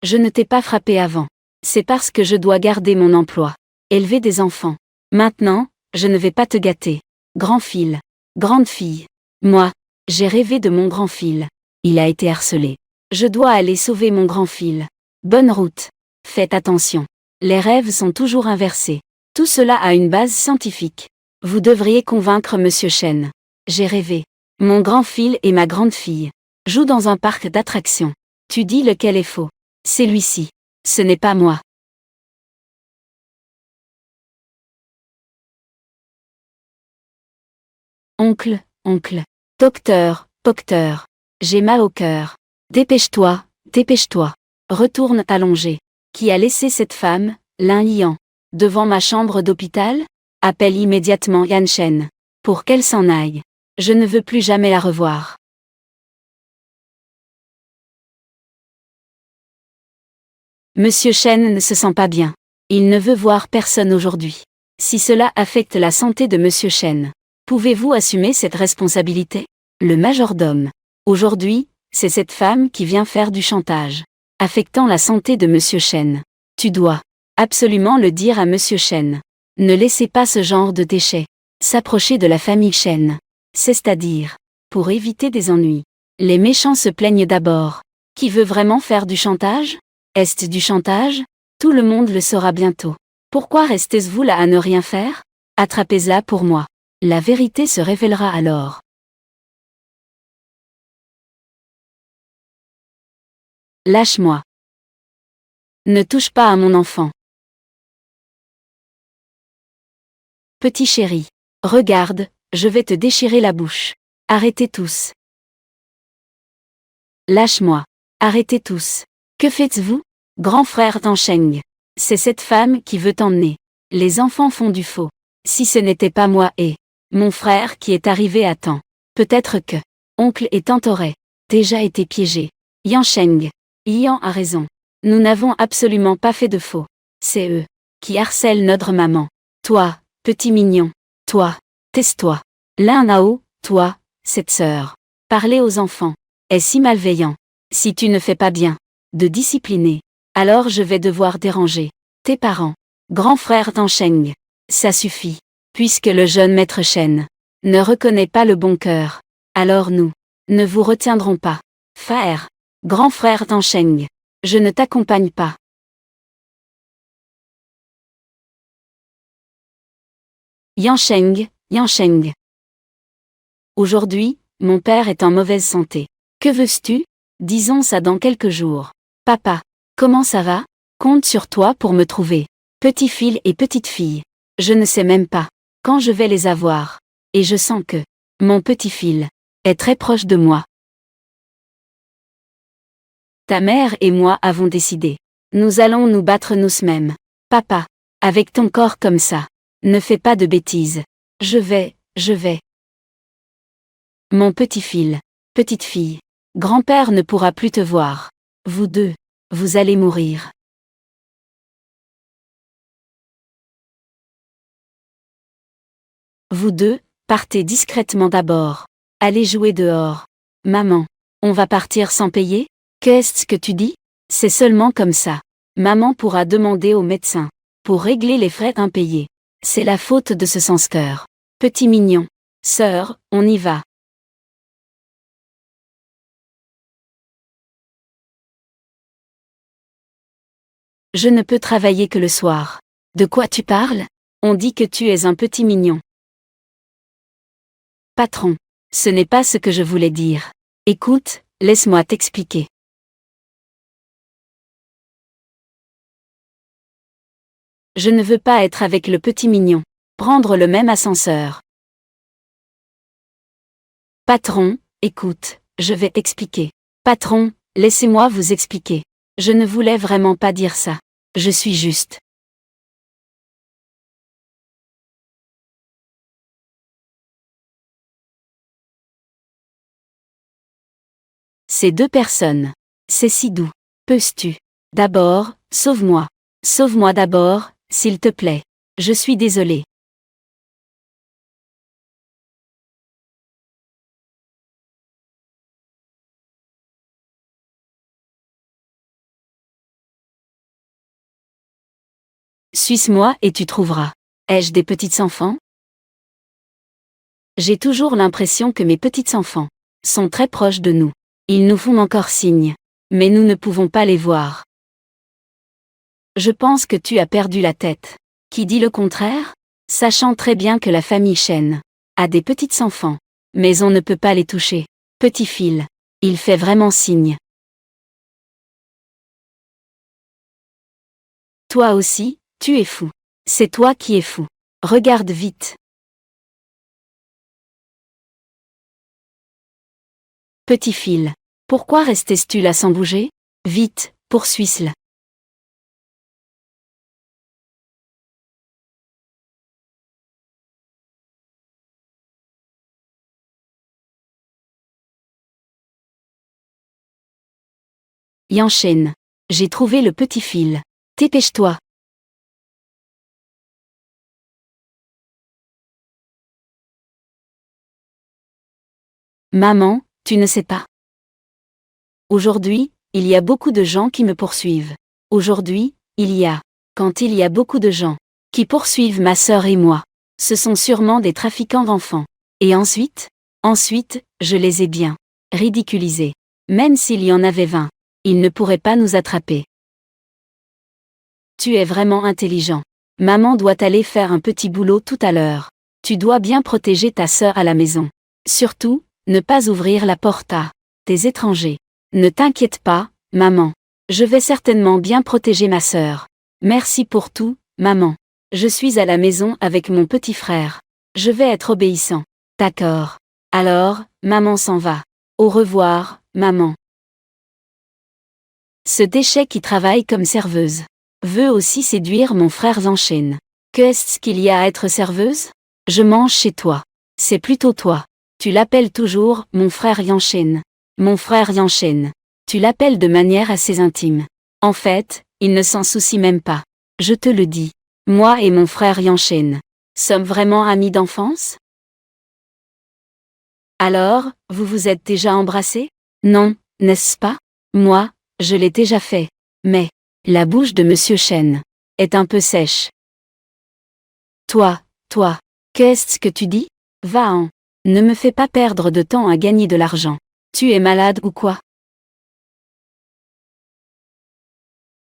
Je ne t'ai pas frappé avant. C'est parce que je dois garder mon emploi. Élever des enfants. Maintenant, je ne vais pas te gâter. Grand fil. Grande fille. Moi, j'ai rêvé de mon grand fil. Il a été harcelé. Je dois aller sauver mon grand fil. Bonne route. Faites attention. Les rêves sont toujours inversés. Tout cela a une base scientifique. Vous devriez convaincre Monsieur Chen. J'ai rêvé. Mon grand fil et ma grande fille jouent dans un parc d'attractions. Tu dis lequel est faux. C'est lui-ci. Ce n'est pas moi. Oncle, oncle. Docteur, docteur. J'ai mal au cœur. Dépêche-toi, dépêche-toi. Retourne t'allonger. Qui a laissé cette femme, Lin Yian, devant ma chambre d'hôpital? Appelle immédiatement Yan Shen. Pour qu'elle s'en aille. Je ne veux plus jamais la revoir. Monsieur Chen ne se sent pas bien. Il ne veut voir personne aujourd'hui. Si cela affecte la santé de Monsieur Chen, pouvez-vous assumer cette responsabilité? Le majordome. Aujourd'hui, c'est cette femme qui vient faire du chantage, affectant la santé de Monsieur Chen. Tu dois absolument le dire à Monsieur Chen. Ne laissez pas ce genre de déchets s'approcher de la famille Chen. C'est-à-dire, pour éviter des ennuis. Les méchants se plaignent d'abord. Qui veut vraiment faire du chantage? Est-ce du chantage? Tout le monde le saura bientôt. Pourquoi restez-vous là à ne rien faire? Attrapez-la pour moi. La vérité se révélera alors. Lâche-moi. Ne touche pas à mon enfant. Petit chéri. Regarde, je vais te déchirer la bouche. Arrêtez tous. Lâche-moi. Arrêtez tous. Que faites-vous? Grand frère Tansheng. C'est cette femme qui veut t'emmener. Les enfants font du faux. Si ce n'était pas moi et mon frère qui est arrivé à temps. Peut-être que oncle et tante auraient déjà été piégés. Yan Sheng. Yan a raison. Nous n'avons absolument pas fait de faux. C'est eux qui harcèlent notre maman. Toi, petit mignon. Toi, tais-toi. Lin Nao, toi, cette sœur. Parler aux enfants est si malveillant. Si tu ne fais pas bien de discipliner, alors je vais devoir déranger tes parents. Grand frère Tansheng. Ça suffit. Puisque le jeune maître Chen ne reconnaît pas le bon cœur, alors nous ne vous retiendrons pas. Frère. Grand frère Tansheng. Je ne t'accompagne pas. Yan Sheng, Yan Sheng. Aujourd'hui, mon père est en mauvaise santé. Que veux-tu? Disons ça dans quelques jours. Papa, comment ça va? Compte sur toi pour me trouver. Petit fil et petite fille. Je ne sais même pas quand je vais les avoir. Et je sens que mon petit fil est très proche de moi. Ta mère et moi avons décidé. Nous allons nous battre nous-mêmes. Papa, avec ton corps comme ça, ne fais pas de bêtises. Je vais. Mon petit fil, petite fille, grand-père ne pourra plus te voir. Vous deux, vous allez mourir. Vous deux, partez discrètement d'abord. Allez jouer dehors. Maman, on va partir sans payer? Qu'est-ce que tu dis? C'est seulement comme ça. Maman pourra demander au médecin pour régler les frais impayés. C'est la faute de ce sans-cœur. Petit mignon. Sœur, on y va. Je ne peux travailler que le soir. De quoi tu parles? On dit que tu es un petit mignon. Patron, ce n'est pas ce que je voulais dire. Écoute, laisse-moi t'expliquer. Je ne veux pas être avec le petit mignon. Prendre le même ascenseur. Patron, écoute, je vais t'expliquer. Patron, laissez-moi vous expliquer. Je ne voulais vraiment pas dire ça. Je suis juste C'est 2 personnes. C'est si doux. Peux-tu? D'abord, sauve-moi. Sauve-moi d'abord, s'il te plaît. Je suis désolé. Suis-moi et tu trouveras. Ai-je des petits enfants? J'ai toujours l'impression que mes petits enfants sont très proches de nous. Ils nous font encore signe. Mais nous ne pouvons pas les voir. Je pense que tu as perdu la tête. Qui dit le contraire? Sachant très bien que la famille Chen a des petits enfants. Mais on ne peut pas les toucher. Petit fil. Il fait vraiment signe. Toi aussi, tu es fou. C'est toi qui es fou. Regarde vite. Petit fil. Pourquoi restes-tu là sans bouger? Vite, poursuis-le. Yanchen. J'ai trouvé le petit fil. Dépêche-toi. Maman, tu ne sais pas. Aujourd'hui, il y a beaucoup de gens qui me poursuivent. Aujourd'hui, quand il y a beaucoup de gens qui poursuivent ma sœur et moi, ce sont sûrement des trafiquants d'enfants. Et ensuite, je les ai bien ridiculisés. Même s'il y en avait 20, ils ne pourraient pas nous attraper. Tu es vraiment intelligent. Maman doit aller faire un petit boulot tout à l'heure. Tu dois bien protéger ta sœur à la maison. Surtout, ne pas ouvrir la porte à des étrangers. Ne t'inquiète pas, maman. Je vais certainement bien protéger ma sœur. Merci pour tout, maman. Je suis à la maison avec mon petit frère. Je vais être obéissant. D'accord. Alors, maman s'en va. Au revoir, maman. Ce déchet qui travaille comme serveuse veut aussi séduire mon frère Yanchen. Qu'est-ce qu'il y a à être serveuse? Je mange chez toi. C'est plutôt toi. Tu l'appelles toujours mon frère Yanchen. Mon frère Yanchen. Tu l'appelles de manière assez intime. En fait, il ne s'en soucie même pas. Je te le dis. Moi et mon frère Yanchen sommes vraiment amis d'enfance? Alors, vous vous êtes déjà embrassés? Non, n'est-ce pas? Moi, je l'ai déjà fait. Mais, la bouche de Monsieur Chen est un peu sèche. Toi, qu'est-ce que tu dis? Va-en. Ne me fais pas perdre de temps à gagner de l'argent. Tu es malade ou quoi?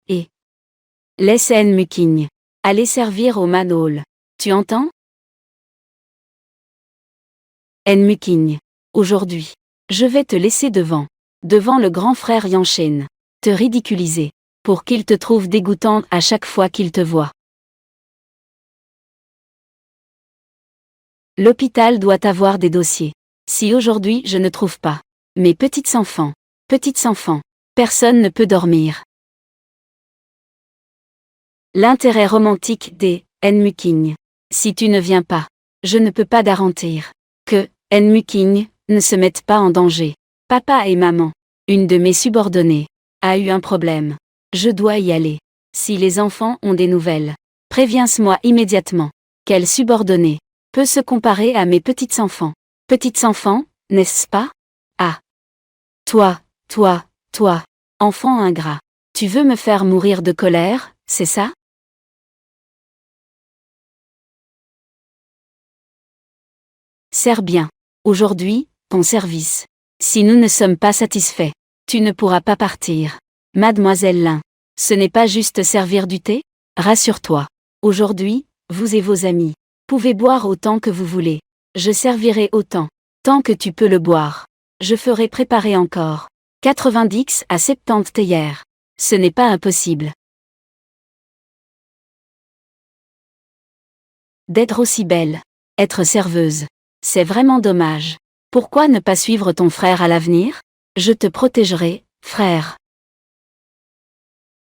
Et laisse N Muking aller servir au manhole. Tu entends? N Muking. Aujourd'hui, je vais te laisser devant le grand frère Yanchen, te ridiculiser, pour qu'il te trouve dégoûtante à chaque fois qu'il te voit. L'hôpital doit avoir des dossiers. Si aujourd'hui je ne trouve pas mes petits enfants, personne ne peut dormir. L'intérêt romantique des N Muking. Si tu ne viens pas, je ne peux pas garantir que N Muking ne se mettent pas en danger. Papa et maman, une de mes subordonnées, a eu un problème. Je dois y aller. Si les enfants ont des nouvelles, préviens-moi immédiatement. Quel subordonné peut se comparer à mes petits enfants? Petits enfants, n'est-ce pas? Ah. Toi, enfant ingrat. Tu veux me faire mourir de colère, c'est ça? Sers bien. Aujourd'hui, ton service. Si nous ne sommes pas satisfaits, tu ne pourras pas partir. Mademoiselle Lin, ce n'est pas juste servir du thé? Rassure-toi. Aujourd'hui, vous et vos amis pouvez boire autant que vous voulez. Je servirai autant, tant que tu peux le boire. Je ferai préparer encore 90 à 70 théières. Ce n'est pas impossible. D'être aussi belle, être serveuse. C'est vraiment dommage. Pourquoi ne pas suivre ton frère à l'avenir? Je te protégerai, frère.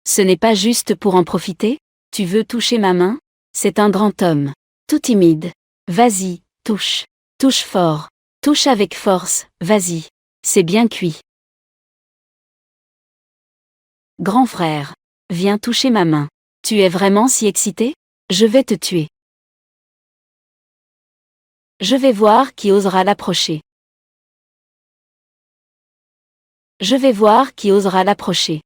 Ce n'est pas juste pour en profiter? Tu veux toucher ma main? C'est un grand homme. Tout timide. Vas-y, touche. Touche fort. Touche avec force, vas-y. C'est bien cuit. Grand frère. Viens toucher ma main. Tu es vraiment si excité? Je vais te tuer. Je vais voir qui osera l'approcher. Je vais voir qui osera l'approcher.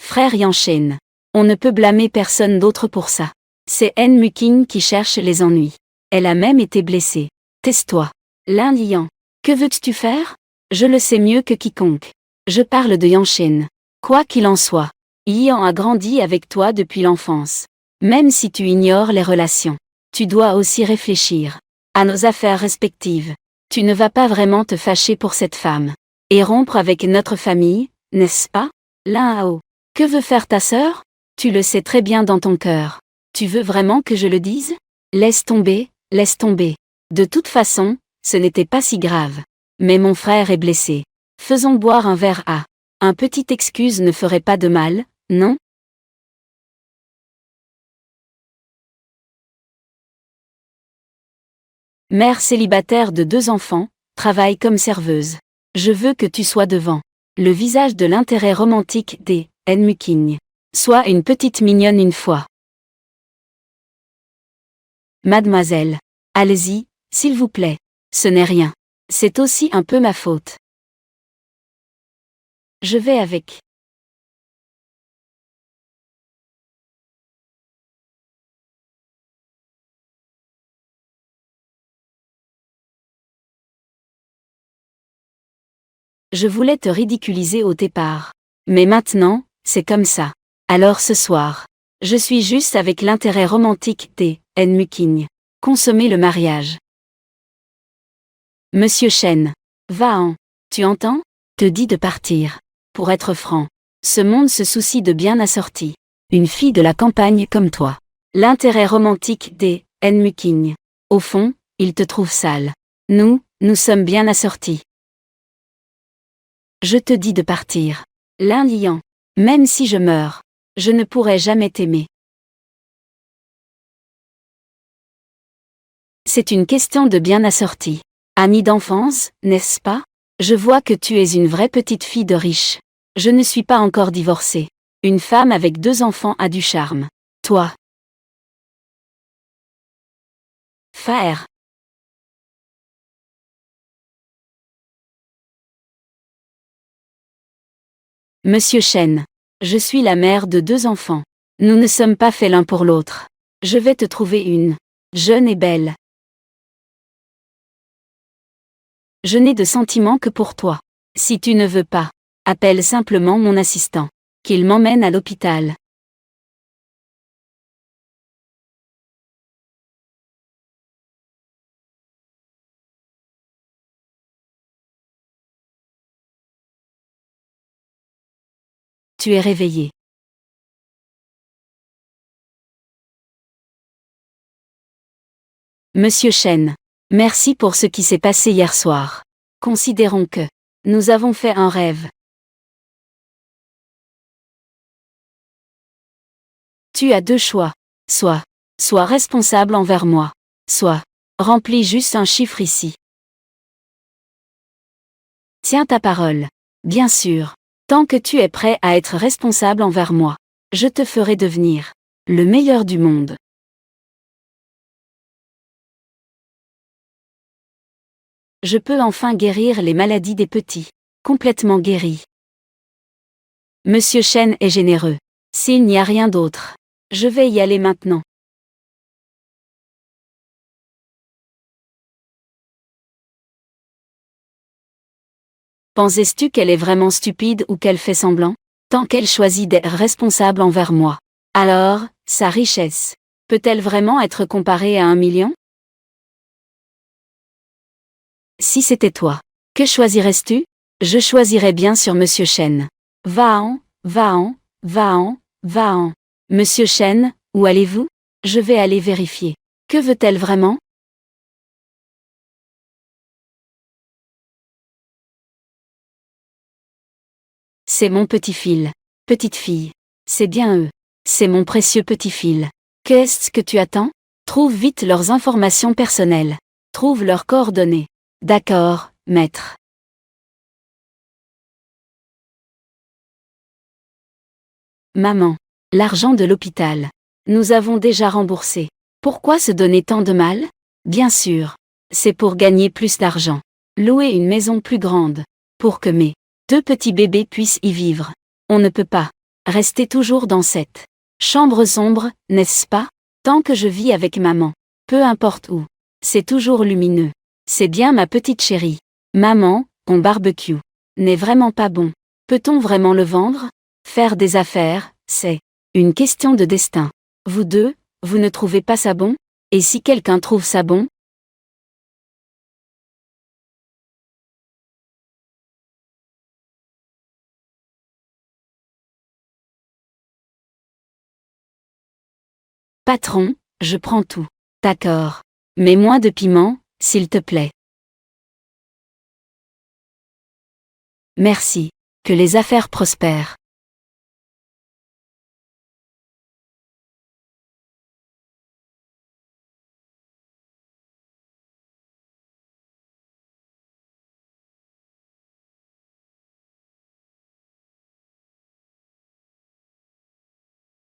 Frère Yanchen. On ne peut blâmer personne d'autre pour ça. C'est En Muking qui cherche les ennuis. Elle a même été blessée. Tais-toi. Lin Lian. Que veux-tu faire? Je le sais mieux que quiconque. Je parle de Yanchen. Quoi qu'il en soit, Yan a grandi avec toi depuis l'enfance. Même si tu ignores les relations, tu dois aussi réfléchir à nos affaires respectives. Tu ne vas pas vraiment te fâcher pour cette femme et rompre avec notre famille, n'est-ce pas? Lin Hao. Que veut faire ta sœur? Tu le sais très bien dans ton cœur. Tu veux vraiment que je le dise? Laisse tomber, laisse tomber. De toute façon, ce n'était pas si grave. Mais mon frère est blessé. Faisons boire un verre à. Un petit excuse ne ferait pas de mal, non? Mère célibataire de 2 enfants, travaille comme serveuse. Je veux que tu sois devant le visage de l'intérêt romantique des En Muking. Sois une petite mignonne une fois. Mademoiselle. Allez-y, s'il vous plaît. Ce n'est rien. C'est aussi un peu ma faute. Je vais avec. Je voulais te ridiculiser au départ. Mais maintenant, c'est comme ça. Alors ce soir, je suis juste avec l'intérêt romantique des En Muking. Consommer le mariage. Monsieur Chen. Va-en. Tu entends? Te dis de partir. Pour être franc, ce monde se soucie de bien assorti. Une fille de la campagne comme toi. L'intérêt romantique des En Muking. Au fond, il te trouve sale. Nous sommes bien assortis. Je te dis de partir. Lin Lian. Même si je meurs, je ne pourrai jamais t'aimer. C'est une question de bien assorti. Amie d'enfance, n'est-ce pas? Je vois que tu es une vraie petite fille de riche. Je ne suis pas encore divorcée. Une femme avec 2 enfants a du charme. Toi. Frère. Monsieur Chen. Je suis la mère de 2 enfants. Nous ne sommes pas faits l'un pour l'autre. Je vais te trouver une. Jeune et belle. Je n'ai de sentiments que pour toi. Si tu ne veux pas, appelle simplement mon assistant. Qu'il m'emmène à l'hôpital. Tu es réveillé. Monsieur Chen. Merci pour ce qui s'est passé hier soir. Considérons que nous avons fait un rêve. Tu as 2 choix. Sois responsable envers moi. Soit remplis juste un chiffre ici. Tiens ta parole. Bien sûr. Tant que tu es prêt à être responsable envers moi, je te ferai devenir le meilleur du monde. Je peux enfin guérir les maladies des petits. Complètement guéri. Monsieur Chen est généreux. S'il n'y a rien d'autre, je vais y aller maintenant. Penses-tu qu'elle est vraiment stupide ou qu'elle fait semblant? Tant qu'elle choisit d'être responsable envers moi. Alors, sa richesse peut-elle vraiment être comparée à 1 million? Si c'était toi, que choisirais-tu? Je choisirais bien sûr Monsieur Chen. Va-en, va-en, va-en, va-en. Monsieur Chen, où allez-vous? Je vais aller vérifier. Que veut-elle vraiment? C'est mon petit fil. Petite fille. C'est bien eux. C'est mon précieux petit fil. Qu'est-ce que tu attends? Trouve vite leurs informations personnelles. Trouve leurs coordonnées. D'accord, maître. Maman. L'argent de l'hôpital. Nous avons déjà remboursé. Pourquoi se donner tant de mal? Bien sûr. C'est pour gagner plus d'argent. Louer une maison plus grande. Pour que mes 2 petits bébés puissent y vivre. On ne peut pas rester toujours dans cette chambre sombre, n'est-ce pas? Tant que je vis avec maman. Peu importe où. C'est toujours lumineux. C'est bien ma petite chérie. Maman, ton barbecue n'est vraiment pas bon. Peut-on vraiment le vendre? Faire des affaires, c'est une question de destin. Vous deux, vous ne trouvez pas ça bon? Et si quelqu'un trouve ça bon? Patron, je prends tout. D'accord. Mais moins de piment, s'il te plaît. Merci. Que les affaires prospèrent.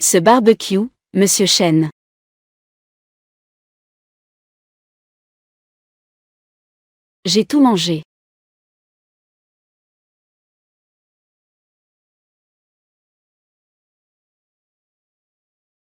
Ce barbecue, Monsieur Chen. J'ai tout mangé.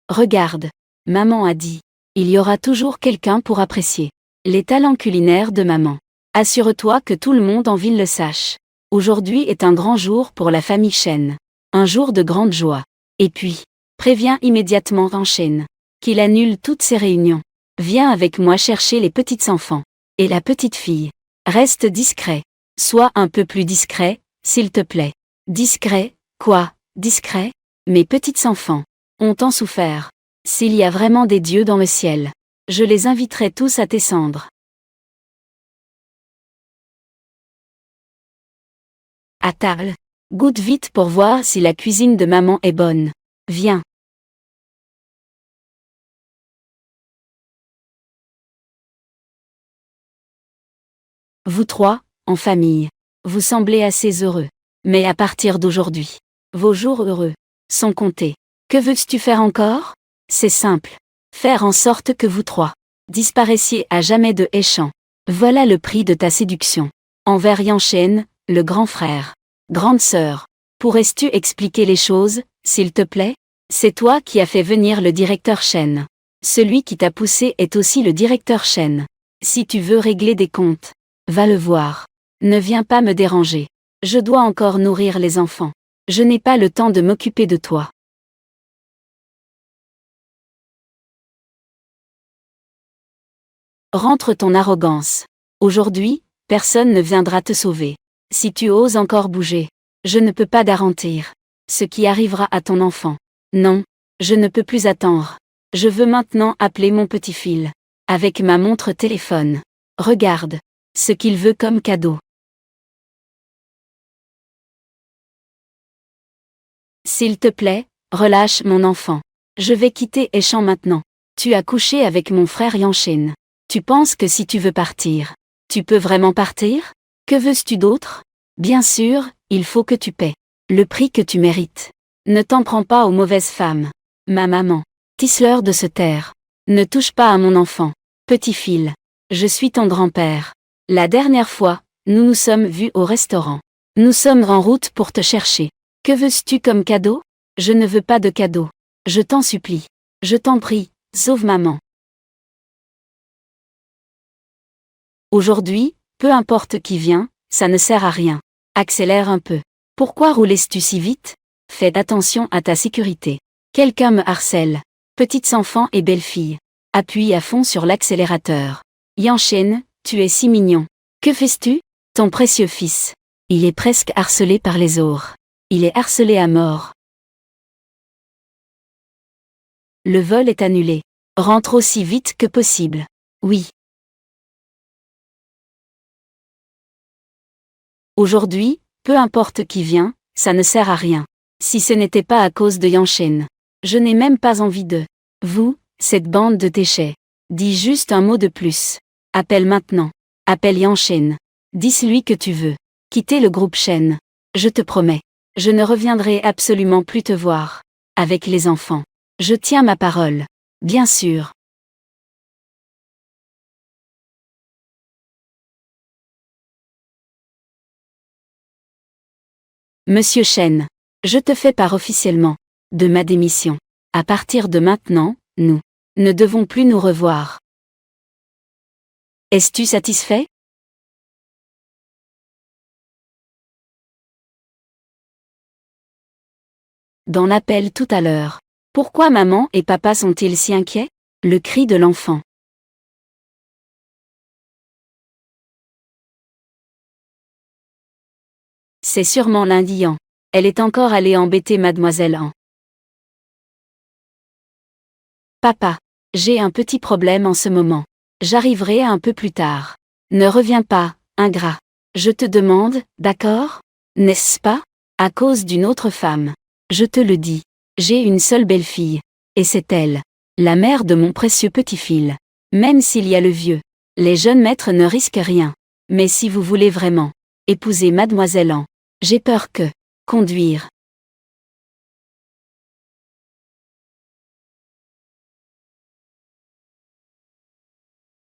Regarde. Maman a dit. Il y aura toujours quelqu'un pour apprécier les talents culinaires de maman. Assure-toi que tout le monde en ville le sache. Aujourd'hui est un grand jour pour la famille Chen. Un jour de grande joie. Et puis, préviens immédiatement Chen qu'il annule toutes ses réunions. Viens avec moi chercher les petits enfants. Et la petite fille. Reste discret. Sois un peu plus discret, s'il te plaît. Discret, quoi, discret? Mes petits enfants ont tant souffert. S'il y a vraiment des dieux dans le ciel, je les inviterai tous à tes cendres. À table. Goûte vite pour voir si la cuisine de maman est bonne. Viens. Vous trois, en famille. Vous semblez assez heureux. Mais à partir d'aujourd'hui, vos jours heureux sont comptés. Que veux-tu faire encore? C'est simple. Faire en sorte que vous trois disparaissiez à jamais de Échamps. Voilà le prix de ta séduction. Envers Yanchen, le grand frère. Grande sœur. Pourrais-tu expliquer les choses, s'il te plaît? C'est toi qui as fait venir le directeur Chen. Celui qui t'a poussé est aussi le directeur Chen. Si tu veux régler des comptes, va le voir. Ne viens pas me déranger. Je dois encore nourrir les enfants. Je n'ai pas le temps de m'occuper de toi. Rentre ton arrogance. Aujourd'hui, personne ne viendra te sauver. Si tu oses encore bouger, je ne peux pas garantir ce qui arrivera à ton enfant. Non, je ne peux plus attendre. Je veux maintenant appeler mon petit fil. Avec ma montre téléphone. Regarde ce qu'il veut comme cadeau. S'il te plaît, relâche mon enfant. Je vais quitter Échamps maintenant. Tu as couché avec mon frère Yanchen. Tu penses que si tu veux partir, tu peux vraiment partir? Que veux-tu d'autre? Bien sûr, il faut que tu paies le prix que tu mérites. Ne t'en prends pas aux mauvaises femmes. Ma maman. Tisse-leur de se taire. Ne touche pas à mon enfant. Petit fil. Je suis ton grand-père. La dernière fois, nous nous sommes vus au restaurant. Nous sommes en route pour te chercher. Que veux-tu comme cadeau? Je ne veux pas de cadeau. Je t'en supplie. Je t'en prie, sauve maman. Aujourd'hui, peu importe qui vient, ça ne sert à rien. Accélère un peu. Pourquoi roules-tu si vite? Fais attention à ta sécurité. Quelqu'un me harcèle. Petites enfants et belles filles. Appuie à fond sur l'accélérateur. Yanchen, tu es si mignon. Que fais-tu? Ton précieux fils. Il est presque harcelé par les autres. Il est harcelé à mort. Le vol est annulé. Rentre aussi vite que possible. Oui. Aujourd'hui, peu importe qui vient, ça ne sert à rien. Si ce n'était pas à cause de Yanchen. Je n'ai même pas envie de vous, cette bande de déchets. Dis juste un mot de plus. Appelle maintenant. Appelle Yanchen. Dis-lui que tu veux quitter le groupe Chen. Je te promets. Je ne reviendrai absolument plus te voir. avec les enfants. Je tiens ma parole. Bien sûr. Monsieur Chen, je te fais part officiellement de ma démission. À partir de maintenant, nous ne devons plus nous revoir. Es-tu satisfait? Dans l'appel tout à l'heure. Pourquoi maman et papa sont-ils si inquiets? Le cri de l'enfant. C'est sûrement l'indian. Elle est encore allée embêter mademoiselle An. Papa, j'ai un petit problème en ce moment. J'arriverai un peu plus tard. Ne reviens pas, ingrat. Je te demande, d'accord? N'est-ce pas? À cause d'une autre femme. Je te le dis. J'ai une seule belle-fille. Et c'est elle. La mère de mon précieux petit-fils. Même s'il y a le vieux. Les jeunes maîtres ne risquent rien. Mais si vous voulez vraiment épouser mademoiselle An, j'ai peur que conduire.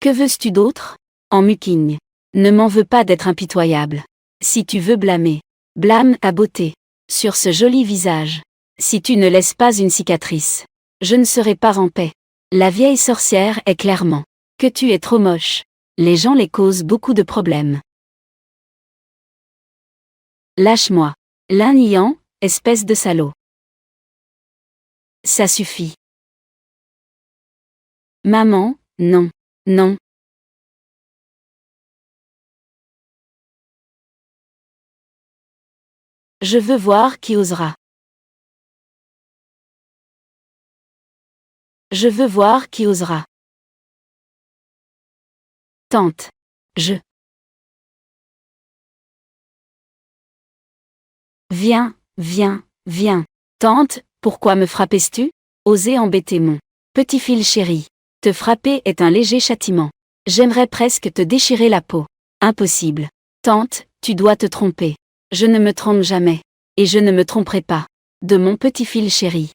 Que veux-tu d'autre? En muquigne. Ne m'en veux pas d'être impitoyable. Si tu veux blâmer, blâme ta beauté. Sur ce joli visage. Si tu ne laisses pas une cicatrice, je ne serai pas en paix. La vieille sorcière est clairement que tu es trop moche. Les gens les causent beaucoup de problèmes. Lâche-moi. L'un niant, espèce de salaud. Ça suffit. Maman, non. Non. Je veux voir qui osera. Je veux voir qui osera. Tante. Viens, viens, viens. Tante, pourquoi me frappes-tu? Oser embêter mon petit-fils chéri. Te frapper est un léger châtiment. J'aimerais presque te déchirer la peau. Impossible. Tante, tu dois te tromper. Je ne me trompe jamais. Et je ne me tromperai pas. De mon petit-fils chéri.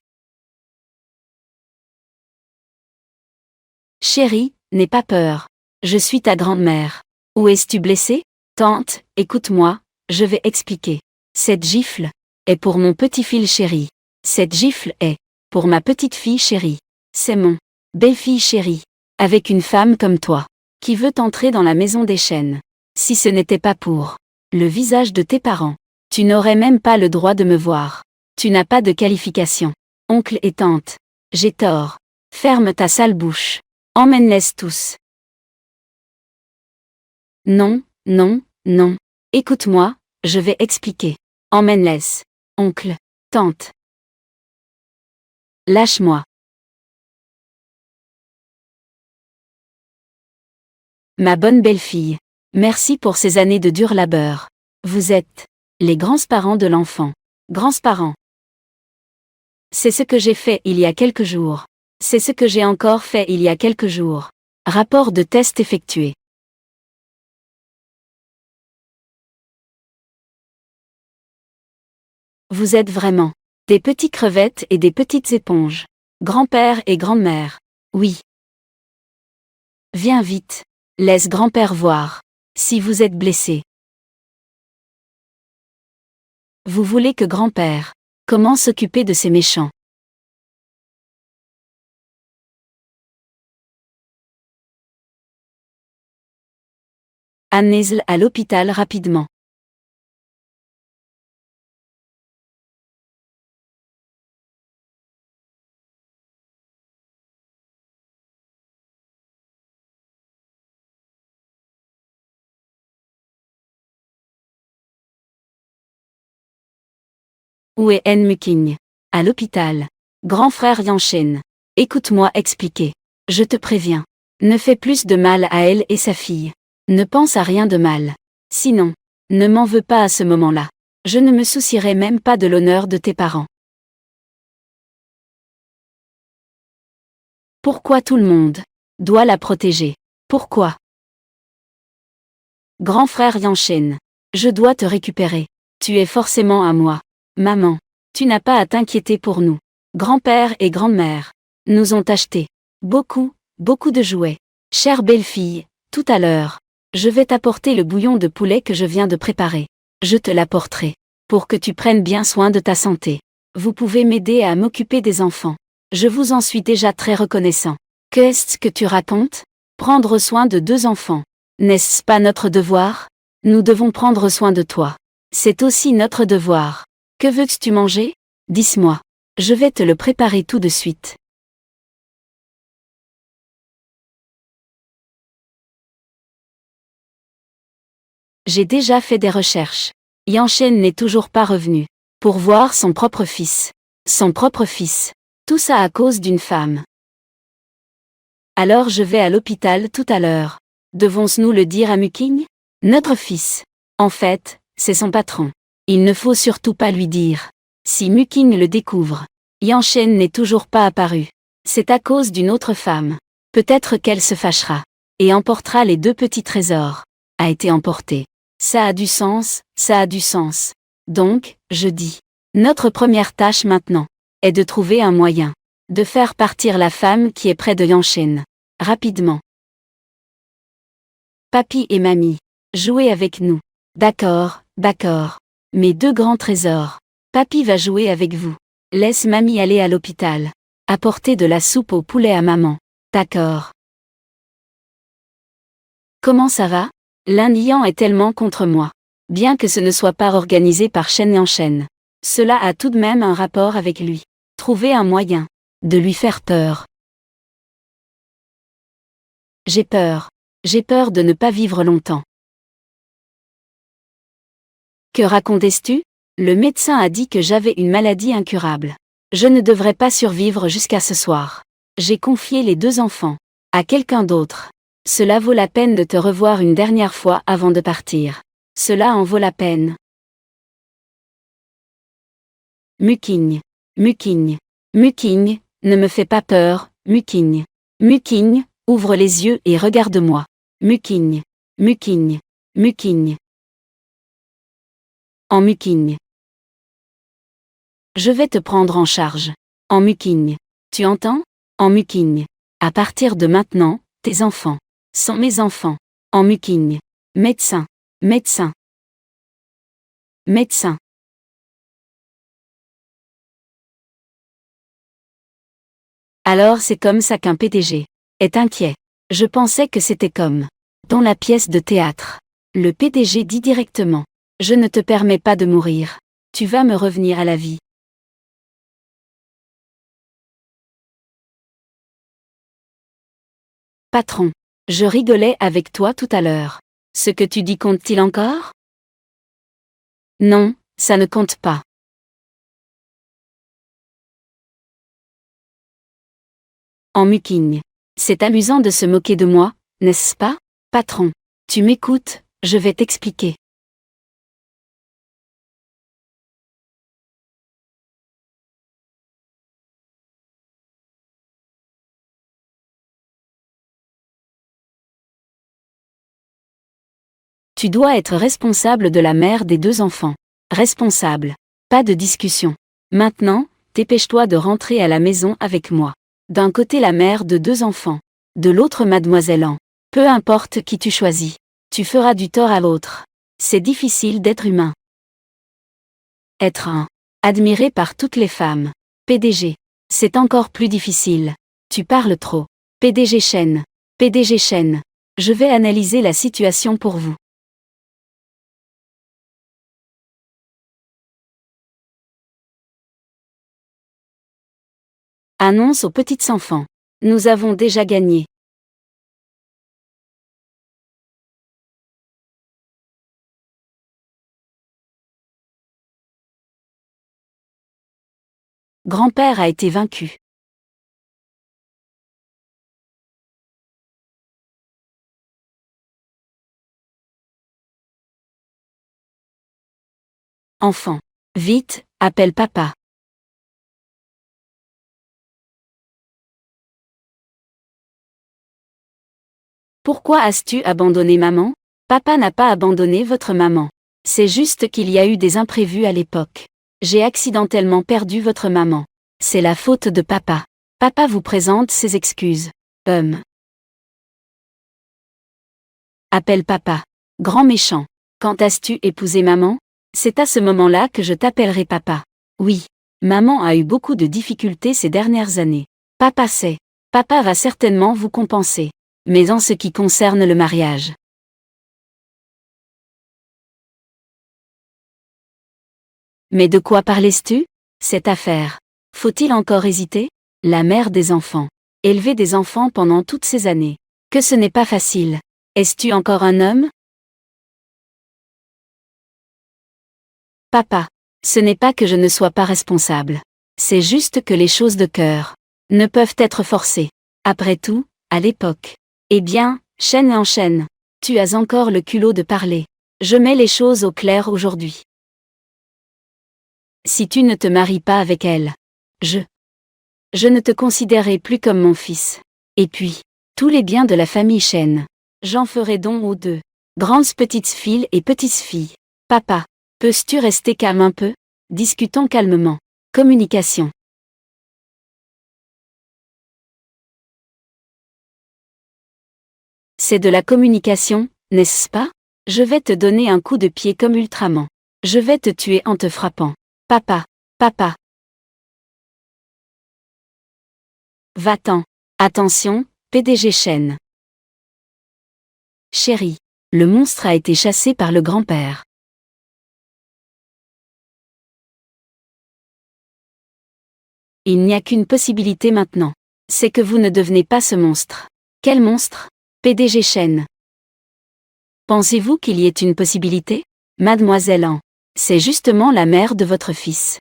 Chéri, n'aie pas peur. Je suis ta grand-mère. Où es-tu blessée? Tante, écoute-moi, je vais expliquer. Cette gifle est pour mon petit-fils chéri. Cette gifle est pour ma petite-fille chérie. C'est mon belle-fille chérie. Avec une femme comme toi, qui veut entrer dans la maison des chênes. Si ce n'était pas pour le visage de tes parents, tu n'aurais même pas le droit de me voir. Tu n'as pas de qualification. Oncle et tante, j'ai tort. Ferme ta sale bouche. Emmène-les tous. Non, non, non. Écoute-moi, je vais expliquer. Emmène-les. Oncle, tante. Lâche-moi. Ma bonne belle-fille. Merci pour ces années de dur labeur. Vous êtes les grands-parents de l'enfant. Grands-parents. C'est ce que j'ai fait il y a quelques jours. C'est ce que j'ai encore fait il y a quelques jours. Rapport de test effectué. Vous êtes vraiment des petites crevettes et des petites éponges. Grand-père et grand-mère. Oui. Viens vite. Laisse grand-père voir. Si vous êtes blessé. Vous voulez que grand-père comment s'occuper de ces méchants? Amenez-le à l'hôpital rapidement. Où est En Muking? À l'hôpital. Grand frère Yanshen. Écoute-moi expliquer. Je te préviens. Ne fais plus de mal à elle et sa fille. Ne pense à rien de mal. Sinon, ne m'en veux pas à ce moment-là. Je ne me soucierai même pas de l'honneur de tes parents. Pourquoi tout le monde doit la protéger? Pourquoi? Grand frère Yanshen. Je dois te récupérer. Tu es forcément à moi. Maman. Tu n'as pas à t'inquiéter pour nous. Grand-père et grand-mère nous ont acheté beaucoup de jouets. Chère belle-fille, tout à l'heure, je vais t'apporter le bouillon de poulet que je viens de préparer. Je te l'apporterai, pour que tu prennes bien soin de ta santé. Vous pouvez m'aider à m'occuper des enfants. Je vous en suis déjà très reconnaissant. Qu'est-ce que tu racontes? Prendre soin de 2 enfants. N'est-ce pas notre devoir? Nous devons prendre soin de toi. C'est aussi notre devoir. Que veux-tu manger? Dis-moi. Je vais te le préparer tout de suite. J'ai déjà fait des recherches. Yanshen n'est toujours pas revenu. Pour voir son propre fils. Son propre fils. Tout ça à cause d'une femme. Alors je vais à l'hôpital tout à l'heure. Devons-nous le dire à Muking? Notre fils. En fait, c'est son patron. Il ne faut surtout pas lui dire. Si Muking le découvre. Yanshen n'est toujours pas apparu. C'est à cause d'une autre femme. Peut-être qu'elle se fâchera. Et emportera les 2 petits trésors. A été emporté. Ça a du sens, ça a du sens. Donc, je dis. Notre première tâche maintenant est de trouver un moyen de faire partir la femme qui est près de Yanshen. Rapidement. Papi et mamie, jouez avec nous. D'accord, d'accord. Mes 2 grands trésors. Papi va jouer avec vous. Laisse mamie aller à l'hôpital. Apporter de la soupe au poulet à maman. D'accord. Comment ça va? L'Indian est tellement contre moi. Bien que ce ne soit pas organisé par Shen Yanshen. Cela a tout de même un rapport avec lui. Trouver un moyen de lui faire peur. J'ai peur. J'ai peur de ne pas vivre longtemps. Que racontes-tu? Le médecin a dit que j'avais une maladie incurable. Je ne devrais pas survivre jusqu'à ce soir. J'ai confié les 2 enfants à quelqu'un d'autre. Cela vaut la peine de te revoir une dernière fois avant de partir. Cela en vaut la peine. Muking. Muking. Muking, ne me fais pas peur, Muking. Muking, ouvre les yeux et regarde-moi. Muking. Muking. Muking. En Muking. Je vais te prendre en charge. En Muking. Tu entends? En Muking. À partir de maintenant, tes enfants sont mes enfants. En Muking. Médecin. Médecin. Médecin. Alors c'est comme ça qu'un PDG est inquiet. Je pensais que c'était comme dans la pièce de théâtre. Le PDG dit directement. Je ne te permets pas de mourir. Tu vas me revenir à la vie. Patron. Je rigolais avec toi tout à l'heure. Ce que tu dis compte-t-il encore? Non, ça ne compte pas. En Muking. C'est amusant de se moquer de moi, n'est-ce pas? Patron. Tu m'écoutes, je vais t'expliquer. Tu dois être responsable de la mère des 2 enfants. Responsable. Pas de discussion. Maintenant, dépêche-toi de rentrer à la maison avec moi. D'un côté la mère de 2 enfants. De l'autre mademoiselle An. Peu importe qui tu choisis. Tu feras du tort à l'autre. C'est difficile d'être humain. Être un. Admiré par toutes les femmes. PDG. C'est encore plus difficile. Tu parles trop. PDG Shen. PDG Shen. Je vais analyser la situation pour vous. Annonce aux petits enfants. Nous avons déjà gagné. Grand-père a été vaincu. Enfant. Vite, appelle papa. Pourquoi as-tu abandonné maman? Papa n'a pas abandonné votre maman. C'est juste qu'il y a eu des imprévus à l'époque. J'ai accidentellement perdu votre maman. C'est la faute de papa. Papa vous présente ses excuses. Appelle papa. Grand méchant. Quand as-tu épousé maman? C'est à ce moment-là que je t'appellerai papa. Oui. Maman a eu beaucoup de difficultés ces dernières années. Papa sait. Papa va certainement vous compenser. Mais en ce qui concerne le mariage. Mais de quoi parlais-tu? Cette affaire. Faut-il encore hésiter? La mère des enfants. Élever des enfants pendant toutes ces années. Que ce n'est pas facile. Es-tu encore un homme? Papa. Ce n'est pas que je ne sois pas responsable. C'est juste que les choses de cœur ne peuvent être forcées. Après tout, à l'époque. Eh bien, chaîne en chaîne. Tu as encore le culot de parler. Je mets les choses au clair aujourd'hui. Si tu ne te maries pas avec elle, je ne te considérerai plus comme mon fils. Et puis, tous les biens de la famille Chen, j'en ferai don aux deux. Grandes petites filles et petites filles. Papa, peux-tu rester calme un peu? Discutons calmement. Communication. C'est de la communication, n'est-ce pas? Je vais te donner un coup de pied comme Ultraman. Je vais te tuer en te frappant. Papa, papa. Va-t'en. Attention, PDG Chen. Chérie, le monstre a été chassé par le grand-père. Il n'y a qu'une possibilité maintenant. C'est que vous ne devenez pas ce monstre. Quel monstre? PDG Chen. Pensez-vous qu'il y ait une possibilité? Mademoiselle An. C'est justement la mère de votre fils.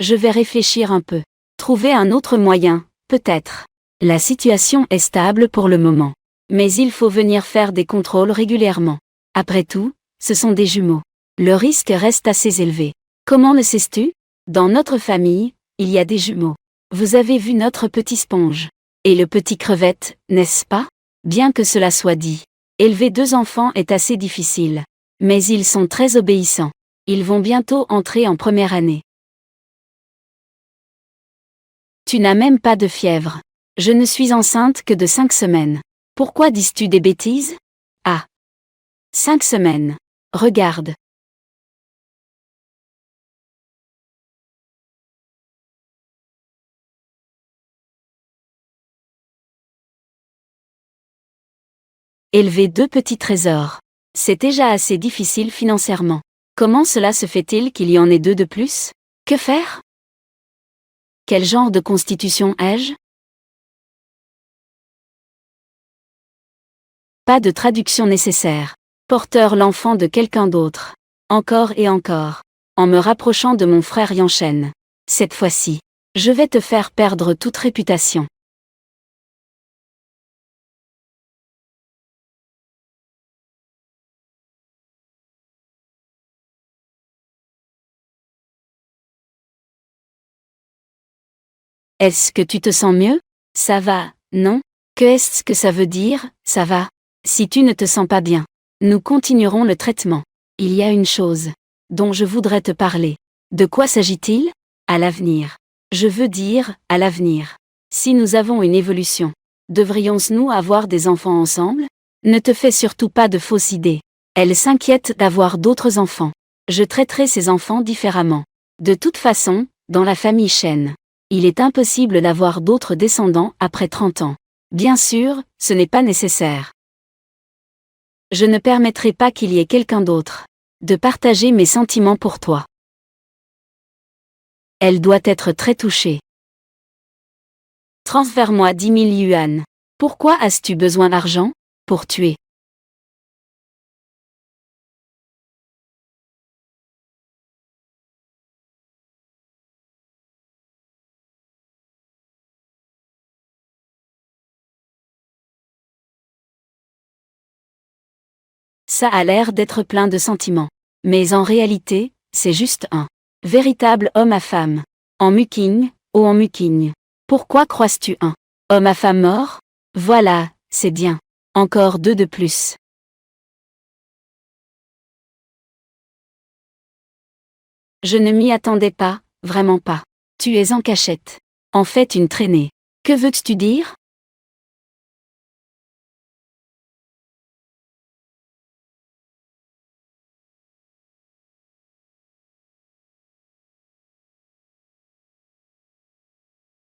Je vais réfléchir un peu. Trouver un autre moyen, peut-être. La situation est stable pour le moment. Mais il faut venir faire des contrôles régulièrement. Après tout, ce sont des jumeaux. Le risque reste assez élevé. Comment le sais-tu? Dans notre famille, il y a des jumeaux. Vous avez vu notre petit sponge. Et le petit crevette, n'est-ce pas? Bien que cela soit dit, élever deux enfants est assez difficile. Mais ils sont très obéissants. Ils vont bientôt entrer en première année. Tu n'as même pas de fièvre. Je ne suis enceinte que de 5 semaines. Pourquoi dis-tu des bêtises? Ah. 5 semaines. Regarde. Élever deux petits trésors. C'est déjà assez difficile financièrement. Comment cela se fait-il qu'il y en ait deux de plus? Que faire? Quel genre de constitution ai-je? Pas de traduction nécessaire. Porteur l'enfant de quelqu'un d'autre. Encore et encore. En me rapprochant de mon frère Yanchen. Cette fois-ci, je vais te faire perdre toute réputation. Est-ce que tu te sens mieux? Ça va, non? Que est-ce que ça veut dire, ça va? Si tu ne te sens pas bien, nous continuerons le traitement. Il y a une chose dont je voudrais te parler. De quoi s'agit-il? À l'avenir. Je veux dire, à l'avenir. Si nous avons une évolution, devrions-nous avoir des enfants ensemble? Ne te fais surtout pas de fausses idées. Elle s'inquiète d'avoir d'autres enfants. Je traiterai ces enfants différemment. De toute façon, dans la famille Chen, il est impossible d'avoir d'autres descendants après 30 ans. Bien sûr, ce n'est pas nécessaire. Je ne permettrai pas qu'il y ait quelqu'un d'autre de partager mes sentiments pour toi. Elle doit être très touchée. Transfère-moi 10 000 yuan. Pourquoi as-tu besoin d'argent? Pour tuer. Ça a l'air d'être plein de sentiments. Mais en réalité, c'est juste un véritable homme à femme. En muking, ou en muking. Pourquoi croises-tu un homme à femme mort? Voilà, c'est bien. Encore deux de plus. Je ne m'y attendais pas, vraiment pas. Tu es en cachette. En fait une traînée. Que veux-tu dire?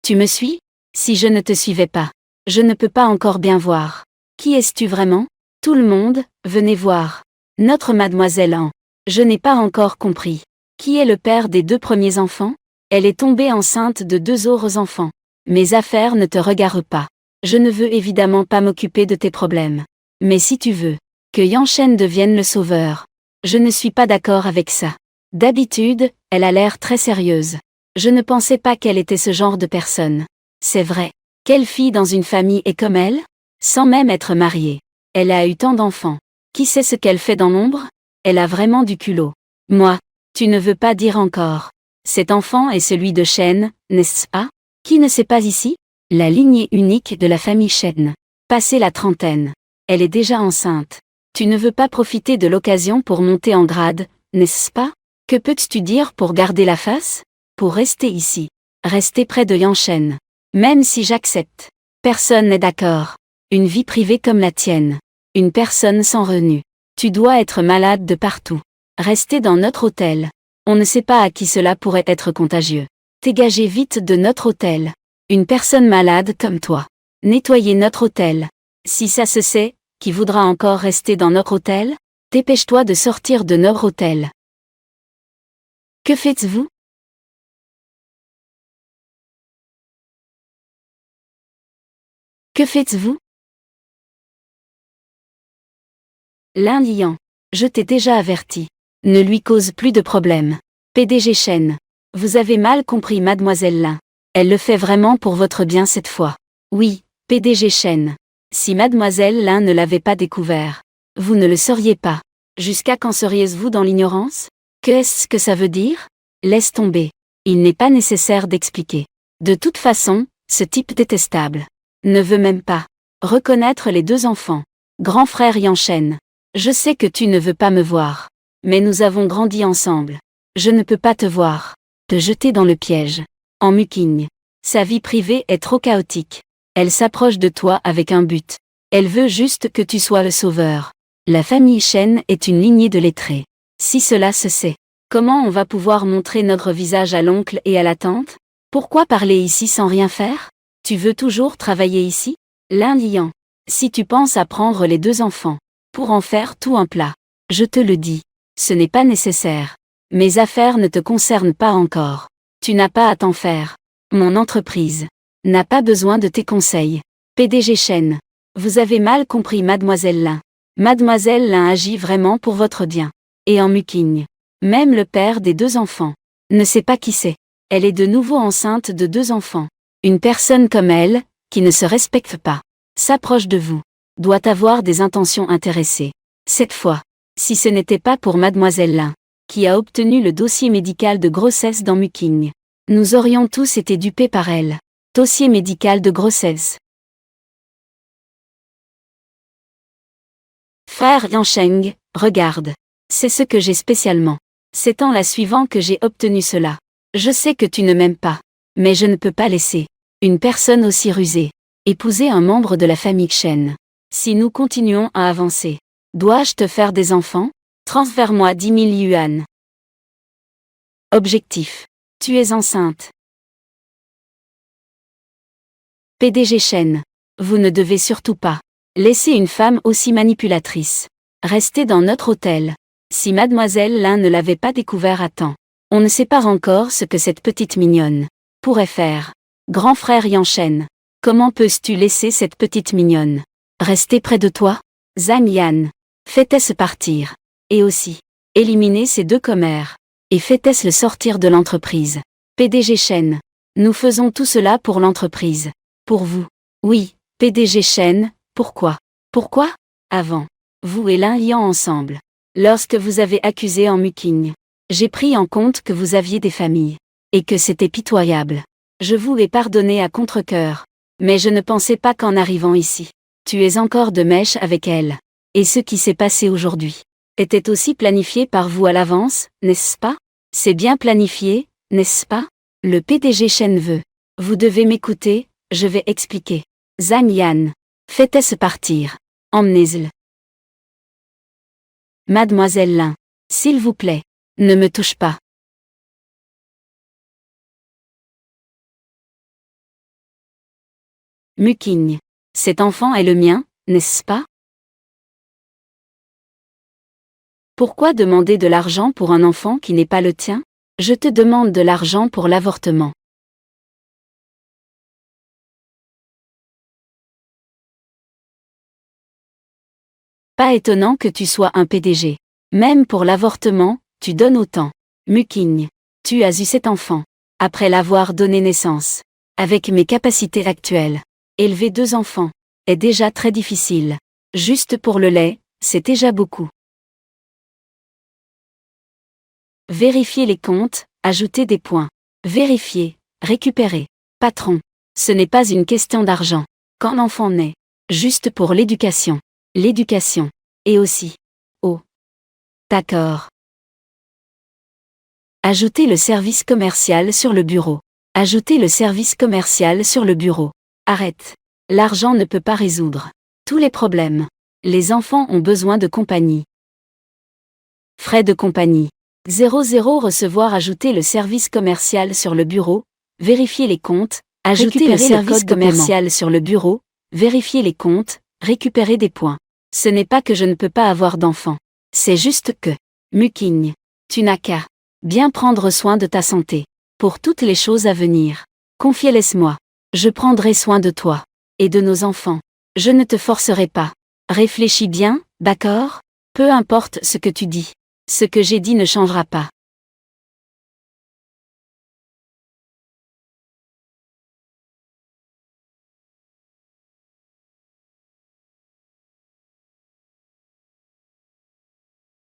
Tu me suis? Si je ne te suivais pas. Je ne peux pas encore bien voir. Qui es-tu vraiment? Tout le monde, venez voir. Notre mademoiselle Anne. Je n'ai pas encore compris. Qui est le père des 2 premiers enfants? Elle est tombée enceinte de 2 autres enfants. Mes affaires ne te regardent pas. Je ne veux évidemment pas m'occuper de tes problèmes. Mais si tu veux que Yanchen devienne le sauveur, je ne suis pas d'accord avec ça. D'habitude, elle a l'air très sérieuse. Je ne pensais pas qu'elle était ce genre de personne. C'est vrai. Quelle fille dans une famille est comme elle? Sans même être mariée. Elle a eu tant d'enfants. Qui sait ce qu'elle fait dans l'ombre? Elle a vraiment du culot. Moi, tu ne veux pas dire encore. Cet enfant est celui de Chen, n'est-ce pas? Qui ne sait pas ici? La lignée unique de la famille Chen. Passée la trentaine. Elle est déjà enceinte. Tu ne veux pas profiter de l'occasion pour monter en grade, n'est-ce pas? Que peux-tu dire pour garder la face? Pour rester ici. Rester près de Yanchen. Même si j'accepte. Personne n'est d'accord. Une vie privée comme la tienne. Une personne sans revenu. Tu dois être malade de partout. Rester dans notre hôtel. On ne sait pas à qui cela pourrait être contagieux. Dégagez vite de notre hôtel. Une personne malade comme toi. Nettoyez notre hôtel. Si ça se sait, qui voudra encore rester dans notre hôtel? Dépêche-toi de sortir de notre hôtel. Que faites-vous? Que faites-vous? Lin Lian. Je t'ai déjà averti. Ne lui cause plus de problème. PDG Chen. Vous avez mal compris mademoiselle Lin. Elle le fait vraiment pour votre bien cette fois. Oui, PDG Chen. Si mademoiselle Lin ne l'avait pas découvert, vous ne le sauriez pas. Jusqu'à quand seriez-vous dans l'ignorance? Qu'est-ce que ça veut dire? Laisse tomber. Il n'est pas nécessaire d'expliquer. De toute façon, ce type détestable ne veut même pas reconnaître les 2 enfants. Grand frère Yanchen. Je sais que tu ne veux pas me voir. Mais nous avons grandi ensemble. Je ne peux pas te voir. Te jeter dans le piège. En muking. Sa vie privée est trop chaotique. Elle s'approche de toi avec un but. Elle veut juste que tu sois le sauveur. La famille Chen est une lignée de lettrés. Si cela se sait, comment on va pouvoir montrer notre visage à l'oncle et à la tante? Pourquoi parler ici sans rien faire? Tu veux toujours travailler ici? Lin Lian. Si tu penses à prendre les 2 enfants, pour en faire tout un plat, je te le dis, ce n'est pas nécessaire. Mes affaires ne te concernent pas encore. Tu n'as pas à t'en faire. Mon entreprise n'a pas besoin de tes conseils. PDG Chen. Vous avez mal compris mademoiselle Lin. Mademoiselle Lin agit vraiment pour votre bien. Et en muking. Même le père des 2 enfants ne sait pas qui c'est. Elle est de nouveau enceinte de 2 enfants. Une personne comme elle, qui ne se respecte pas, s'approche de vous, doit avoir des intentions intéressées. Cette fois, si ce n'était pas pour mademoiselle Lin, qui a obtenu le dossier médical de grossesse dans Muking, nous aurions tous été dupés par elle. Dossier médical de grossesse. Frère Yansheng, regarde. C'est ce que j'ai spécialement. C'est en la suivant que j'ai obtenu cela. Je sais que tu ne m'aimes pas. Mais je ne peux pas laisser une personne aussi rusée épouser un membre de la famille Chen. Si nous continuons à avancer, dois-je te faire des enfants? Transfère-moi 10 000 yuan. Objectif. Tu es enceinte. PDG Chen. Vous ne devez surtout pas laisser une femme aussi manipulatrice rester dans notre hôtel. Si mademoiselle Lin ne l'avait pas découvert à temps, on ne sait pas encore ce que cette petite mignonne pourrait faire. Grand frère Yanchen. Comment peux-tu laisser cette petite mignonne rester près de toi? Zhang Yan. Fais-elle partir. Et aussi, éliminer ces 2 commères. Et fais-elle le sortir de l'entreprise. PDG Chen. Nous faisons tout cela pour l'entreprise. Pour vous. Oui, PDG Chen, pourquoi? Pourquoi? Avant. Vous et Lin Lian ensemble. Lorsque vous avez accusé en muking, j'ai pris en compte que vous aviez des familles. Et que c'était pitoyable. Je vous ai pardonné à contre-cœur. Mais je ne pensais pas qu'en arrivant ici, tu es encore de mèche avec elle. Et ce qui s'est passé aujourd'hui était aussi planifié par vous à l'avance, n'est-ce pas? C'est bien planifié, n'est-ce pas? Le PDG Chen veut. Vous devez m'écouter, je vais expliquer. Zhang Yan. Faites-ce partir. Emmenez-le. Mademoiselle Lin. S'il vous plaît. Ne me touche pas. Muking. Cet enfant est le mien, n'est-ce pas? Pourquoi demander de l'argent pour un enfant qui n'est pas le tien? Je te demande de l'argent pour l'avortement. Pas étonnant que tu sois un PDG. Même pour l'avortement, tu donnes autant. Muking. Tu as eu cet enfant. Après l'avoir donné naissance. Avec mes capacités actuelles. Élever 2 enfants est déjà très difficile. Juste pour le lait, c'est déjà beaucoup. Vérifier les comptes, ajouter des points. Vérifier, récupérer. Patron. Ce n'est pas une question d'argent. Quand l'enfant naît. Juste pour l'éducation. L'éducation. Et aussi. Oh. D'accord. Ajouter le service commercial sur le bureau. Ajouter le service commercial sur le bureau. Arrête. L'argent ne peut pas résoudre tous les problèmes. Les enfants ont besoin de compagnie. Frais de compagnie. 00 Recevoir. Ajouter le service commercial sur le bureau. Vérifier les comptes. Ajouter le service commercial sur le bureau. Vérifier les comptes. Récupérer des points. Ce n'est pas que je ne peux pas avoir d'enfants. C'est juste que. Muking. Tu n'as qu'à bien prendre soin de ta santé. Pour toutes les choses à venir. Confie, laisse-moi. Je prendrai soin de toi. Et de nos enfants. Je ne te forcerai pas. Réfléchis bien, d'accord? Peu importe ce que tu dis. Ce que j'ai dit ne changera pas.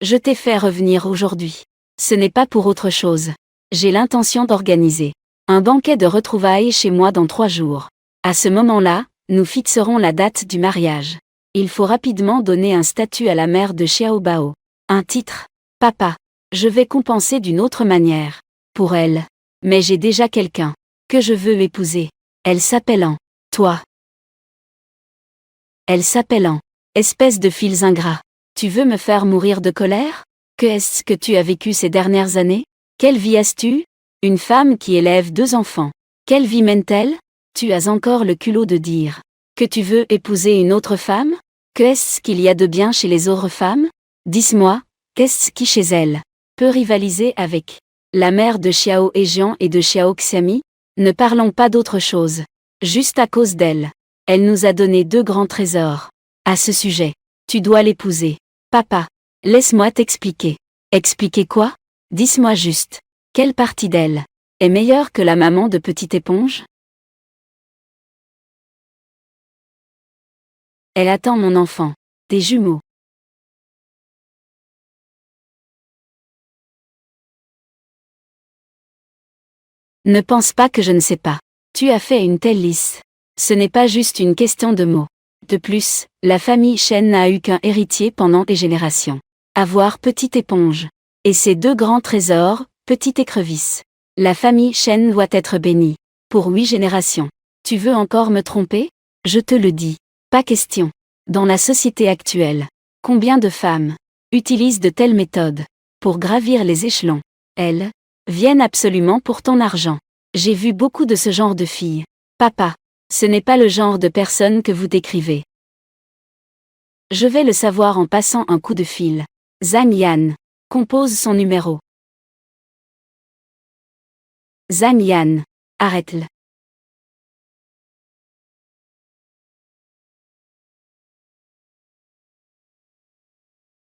Je t'ai fait revenir aujourd'hui. Ce n'est pas pour autre chose. J'ai l'intention d'organiser un banquet de retrouvailles chez moi dans 3 jours. À ce moment-là, nous fixerons la date du mariage. Il faut rapidement donner un statut à la mère de Xiaobao. Un titre. Papa. Je vais compenser d'une autre manière. Pour elle. Mais j'ai déjà quelqu'un que je veux épouser. Elle s'appelle An. Toi. Elle s'appelle An. Espèce de fils ingrats. Tu veux me faire mourir de colère? Que est-ce que tu as vécu ces dernières années? Quelle vie as-tu? Une femme qui élève 2 enfants. Quelle vie mène-t-elle? Tu as encore le culot de dire que tu veux épouser une autre femme? Que est-ce qu'il y a de bien chez les autres femmes? Dis-moi, qu'est-ce qui chez elle peut rivaliser avec la mère de Xiao Ejian et de Xiao Xiami? Ne parlons pas d'autre chose. Juste à cause d'elle. Elle nous a donné 2 grands trésors. À ce sujet, tu dois l'épouser. Papa, laisse-moi t'expliquer. Expliquer quoi? Dis-moi juste. Quelle partie d'elle est meilleure que la maman de Petite Éponge? Elle attend mon enfant. Des jumeaux. Ne pense pas que je ne sais pas. Tu as fait une telle liste. Ce n'est pas juste une question de mots. De plus, la famille Chen n'a eu qu'un héritier pendant des générations. Avoir Petite Éponge. Et ses 2 grands trésors, Petite Écrevisse. La famille Chen doit être bénie. Pour 8 générations. Tu veux encore me tromper? Je te le dis. Pas question. Dans la société actuelle, combien de femmes utilisent de telles méthodes pour gravir les échelons? Elles viennent absolument pour ton argent. J'ai vu beaucoup de ce genre de filles. Papa, ce n'est pas le genre de personne que vous décrivez. Je vais le savoir en passant un coup de fil. Zhang Yan. Compose son numéro. Zhang Yan. Arrête-le.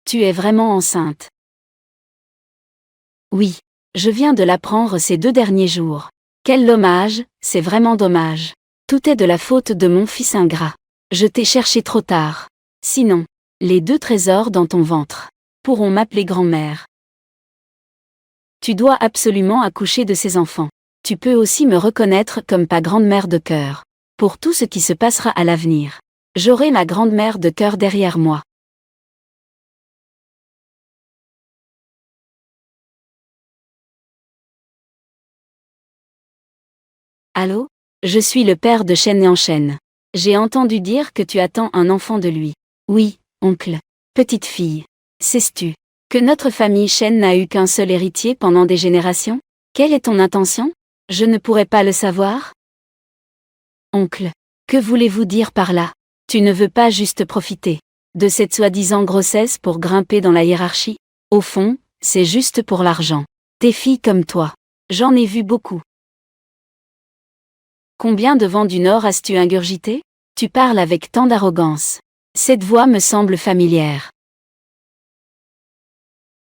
Tu es vraiment enceinte? Oui. Je viens de l'apprendre ces 2 derniers jours. Quel dommage, c'est vraiment dommage. Tout est de la faute de mon fils ingrat. Je t'ai cherché trop tard. Sinon, les 2 trésors dans ton ventre pourront m'appeler grand-mère. Tu dois absolument accoucher de ces enfants. Tu peux aussi me reconnaître comme ta grande-mère de cœur. Pour tout ce qui se passera à l'avenir. J'aurai ma grande-mère de cœur derrière moi. Allô? Je suis le père de Shen Shen. J'ai entendu dire que tu attends un enfant de lui. Oui, oncle. Petite fille. Sais-tu que notre famille Shen n'a eu qu'un seul héritier pendant des générations? Quelle est ton intention? Je ne pourrais pas le savoir? Oncle. Que voulez-vous dire par là? Tu ne veux pas juste profiter de cette soi-disant grossesse pour grimper dans la hiérarchie? Au fond, c'est juste pour l'argent. Des filles comme toi. J'en ai vu beaucoup. Combien de vent du Nord as-tu ingurgité? Tu parles avec tant d'arrogance. Cette voix me semble familière.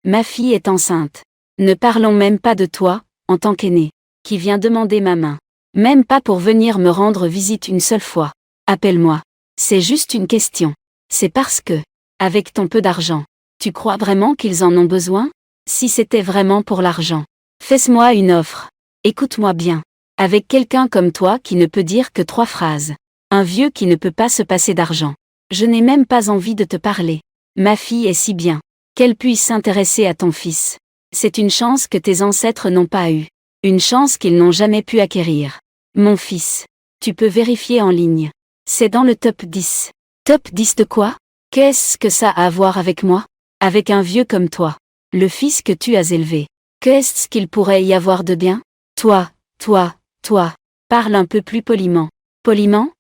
Ma fille est enceinte. Ne parlons même pas de toi, en tant qu'aîné, qui vient demander ma main. Même pas pour venir me rendre visite une seule fois. Appelle-moi. C'est juste une question. C'est parce que, avec ton peu d'argent, tu crois vraiment qu'ils en ont besoin? Si c'était vraiment pour l'argent, fais-moi une offre. Écoute-moi bien. Avec quelqu'un comme toi qui ne peut dire que 3 phrases. Un vieux qui ne peut pas se passer d'argent. Je n'ai même pas envie de te parler. Ma fille est si bien qu'elle puisse s'intéresser à ton fils. C'est une chance que tes ancêtres n'ont pas eue. Une chance qu'ils n'ont jamais pu acquérir. Mon fils. Tu peux vérifier en ligne. C'est dans le top 10. Top 10 de quoi? Qu'est-ce que ça a à voir avec moi? Avec un vieux comme toi. Le fils que tu as élevé. Qu'est-ce qu'il pourrait y avoir de bien? Toi. Parle un peu plus poliment. Poliment?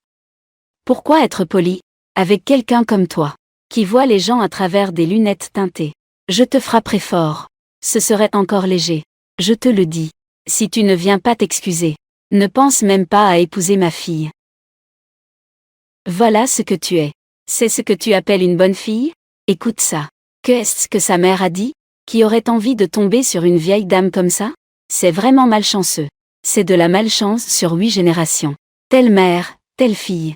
Pourquoi être poli avec quelqu'un comme toi, qui voit les gens à travers des lunettes teintées? Je te frapperai fort. Ce serait encore léger. Je te le dis. Si tu ne viens pas t'excuser, ne pense même pas à épouser ma fille. Voilà ce que tu es. C'est ce que tu appelles une bonne fille? Écoute ça. Qu'est-ce que sa mère a dit? Qui aurait envie de tomber sur une vieille dame comme ça? C'est vraiment malchanceux. C'est de la malchance sur 8 générations. Telle mère, telle fille.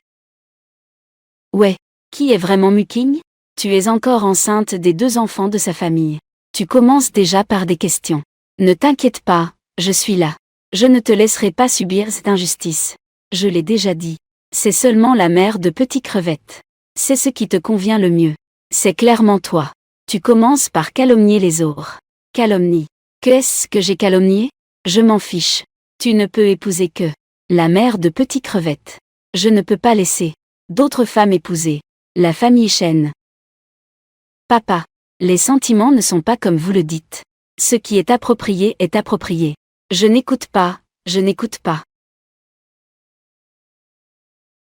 Ouais. Qui est vraiment Muking? Tu es encore enceinte des 2 enfants de sa famille. Tu commences déjà par des questions. Ne t'inquiète pas, je suis là. Je ne te laisserai pas subir cette injustice. Je l'ai déjà dit. C'est seulement la mère de Petit Crevette. C'est ce qui te convient le mieux. C'est clairement toi. Tu commences par calomnier les autres. Calomnie. Qu'est-ce que j'ai calomnié? Je m'en fiche. Tu ne peux épouser que la mère de Petit Crevette. Je ne peux pas laisser d'autres femmes épouser la famille Shen. Papa, les sentiments ne sont pas comme vous le dites. Ce qui est approprié est approprié. Je n'écoute pas.